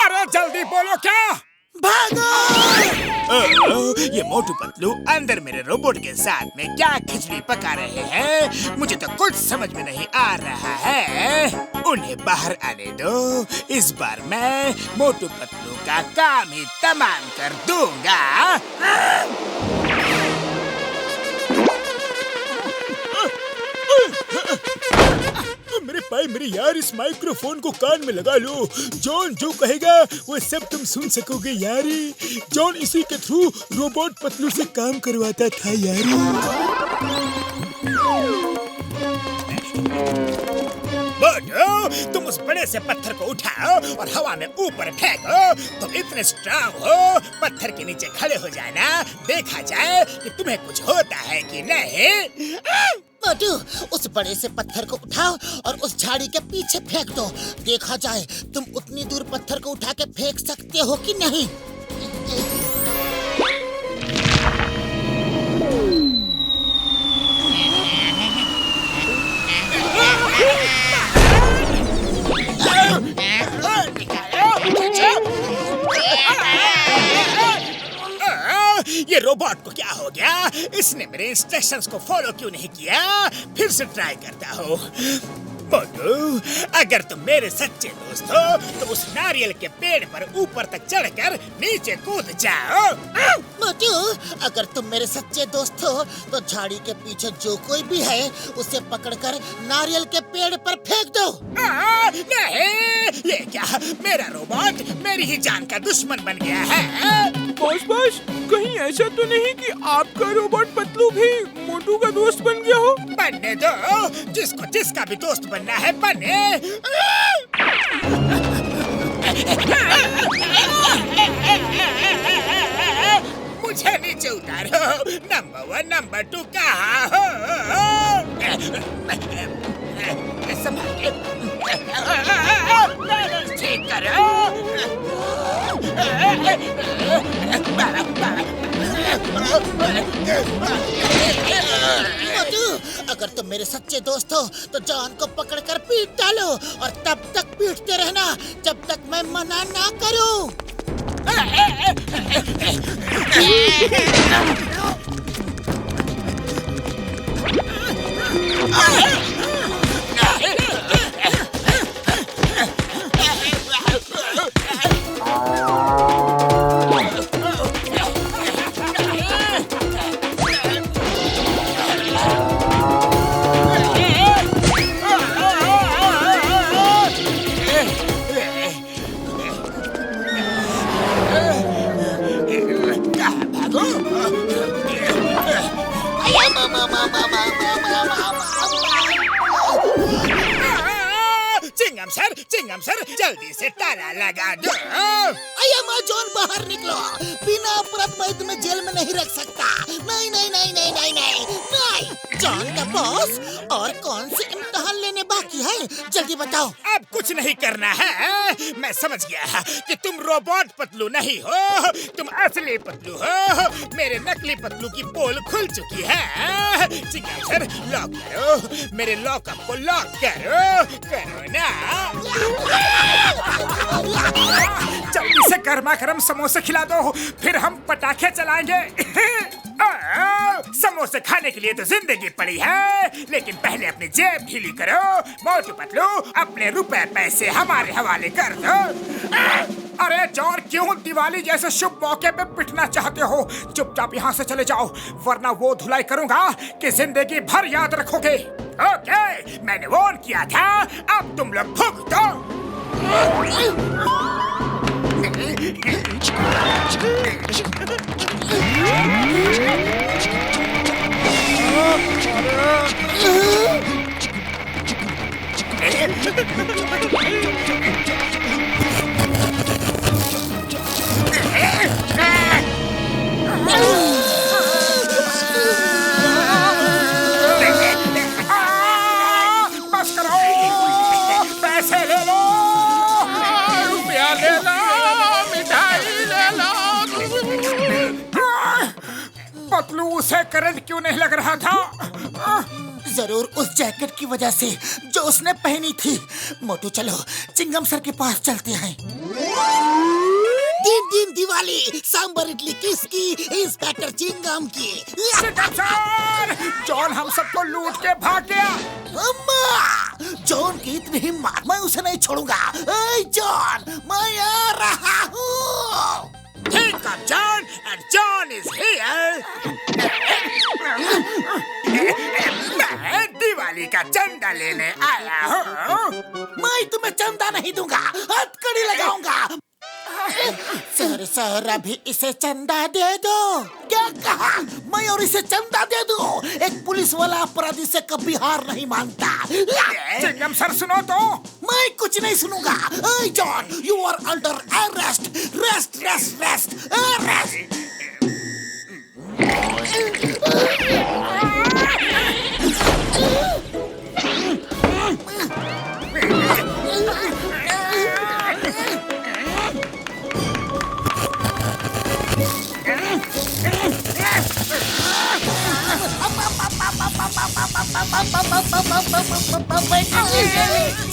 अरे जल्दी बोलो क्या?
भागो!
ये मोटू पतलू अंदर मेरे रोबोट के साथ में क्या खिचड़ी पका रहे हैं, मुझे तो कुछ समझ में नहीं आ रहा है। उन्हें बाहर आने दो, इस बार मैं मोटू पतलू का काम ही तमाम कर दूंगा।
मेरे भाई मेरे यार, इस माइक्रोफोन को कान में लगा लो। जॉन जो कहेगा वो सब तुम सुन सकोगे यारी। जॉन इसी के थ्रू रोबोट पतलू से काम करवाता था यारी।
मोटू, तुम उस बड़े से पत्थर को उठाओ और हवा में ऊपर फेंको। तुम इतने स्ट्रांग हो, पत्थर के नीचे खड़े हो जाना, देखा जाए कि तुम्हें कुछ होता है कि नहीं।
मोटू, उस बड़े से पत्थर को उठाओ और उस झाड़ी के पीछे फेंक दो। देखा जाए तुम उतनी दूर पत्थर को उठा के फेंक सकते हो कि नहीं।
ये रोबोट को क्या हो गया? इसने मेरे इंस्ट्रक्शंस को फॉलो क्यों नहीं किया? फिर से ट्राई करता हूँ। मोटू, अगर तुम मेरे सच्चे दोस्त हो तो उस नारियल के पेड़ पर ऊपर तक चढ़कर नीचे कूद जाओ।
मोटू, अगर तुम मेरे सच्चे दोस्त हो तो झाड़ी के पीछे जो कोई भी है उसे पकड़कर नारियल के पेड़ पर फेंक दो।
नहीं, ये क्या? मेरा रोबोट मेरी ही जान का दुश्मन बन गया है।
बॉस, कहीं ऐसा तो नहीं कि आपका रोबोट पतलू भी मोटू का दोस्त बन गया हो?
बनने दो, जिसको जिसका भी दोस्त बनना है बने। मुझे नीचे उतारो। नंबर 1, नंबर 2 कहाँ हो? संभाल के ठीक करो।
मोटू, अगर तुम मेरे सच्चे दोस्त हो तो जॉन को पकड़कर पीट डालो और तब तक पीटते रहना जब तक मैं मना ना करूं।
चिंगम सर, जल्दी से ताला लगा दो।
जॉन, बाहर निकलो। बिना अपराध मैं तुम्हें जेल में नहीं रख सकता। नहीं नहीं नहीं नहीं नहीं नहीं नहीं। जॉन का बॉस, और कौन से इम्तिहान लेने बाकी है? जल्दी बताओ।
अब कुछ नहीं करना है। मैं समझ गया कि तुम रोबोट पतलू नहीं हो, तुम असली पतलू हो। मेरे नकली पतलू की पोल खुल चुकी है। चिंगम सर, लॉक करो, मेरे लॉकअप को लॉक करो ना।
जल्दी से गर्मा गर्म समोसे खिला दो, फिर हम पटाखे चलाएंगे। समोसे खाने के लिए तो जिंदगी पड़ी है, लेकिन पहले अपनी जेब ढीली करो। मोटू पतलू, अपने रुपए पैसे हमारे हवाले कर दो। अरे जॉन, क्यों दिवाली जैसे शुभ मौके पे पिटना चाहते हो? चुपचाप यहाँ से चले जाओ, वरना वो धुलाई करूंगा कि जिंदगी भर याद रखोगे। ओके, मैंने वॉर्न किया था, अब तुम लोग भुगतो। बस करो, पैसे ले लो, रुपया ले लो, मिठाई ले लो। पतलू, उसे करंट क्यों नहीं लग रहा था?
जरूर उस जैकेट की वजह से जो उसने पहनी थी। मोटू चलो चिंगम सर के पास चलते हैं।
दिन दिन दिवाली, सांबर इडली किसकी? इंस्पेक्टर चिंगम की।
चिंगम सर, जॉन हम सबको लूट के भाग गया।
अम्मा, जॉन की इतनी हिम्मत, मैं उसे नहीं छोड़ूंगा। ए जॉन, मैं आ रहा हूँ।
Here comes John, and John is here. मैं दिवाली का चंदा लेने आया हूँ।
मैं तुम्हें चंदा नहीं दूंगा, हथकड़ी लगाऊंगा।
सर अभी इसे चंदा दे दो।
क्या कहा? मैं और इसे चंदा दे दूं? एक पुलिस वाला अपराधी से कभी हार नहीं मानता।
चिंगम सर सुनो तो।
मैं कुछ नहीं सुनूंगा। ए John, you are under arrest. Rest rest rest arrest.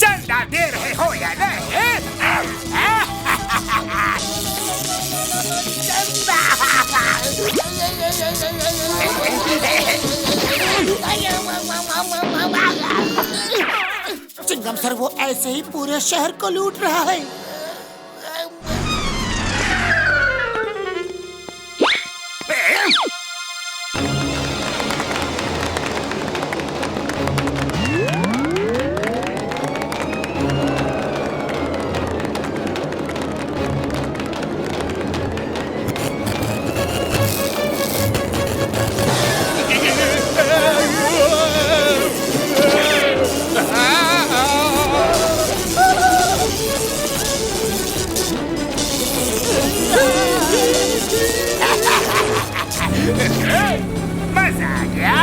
चंदा दे रहे हो या नहीं?
चिंगम सर वो ऐसे ही पूरे शहर को लूट रहा है।
मजा आ गया।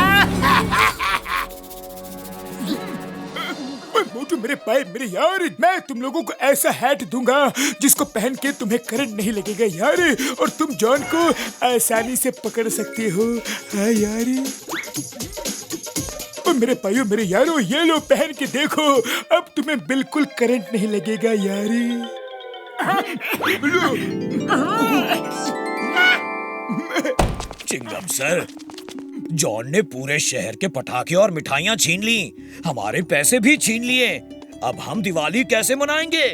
मोटू मेरे भाई मेरे यार, मैं तुम लोगों को ऐसा हैट दूंगा जिसको पहन के तुम्हें करंट नहीं लगेगा यार, और तुम जॉन को आसानी से पकड़ सकते हो। हाँ यार। और मेरे भाइयों मेरे यारों, ये लो पहन के देखो, अब तुम्हें बिल्कुल करंट नहीं लगेगा यार।
चिंगम सर, जॉन ने पूरे शहर के पटाखे और मिठाइयाँ छीन ली, हमारे पैसे भी छीन लिए। अब हम दिवाली कैसे मनाएंगे?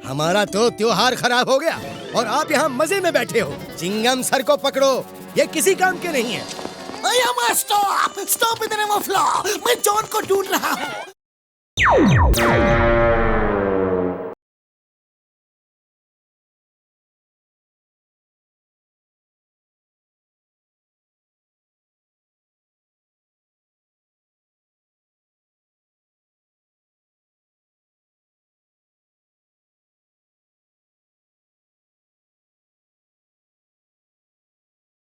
हमारा तो त्योहार खराब हो गया और आप यहाँ मजे में बैठे हो। चिंगम सर को पकड़ो, ये किसी काम के नहीं है।
Stop in the name of law. मैं जॉन को ढूंढ रहा हूँ।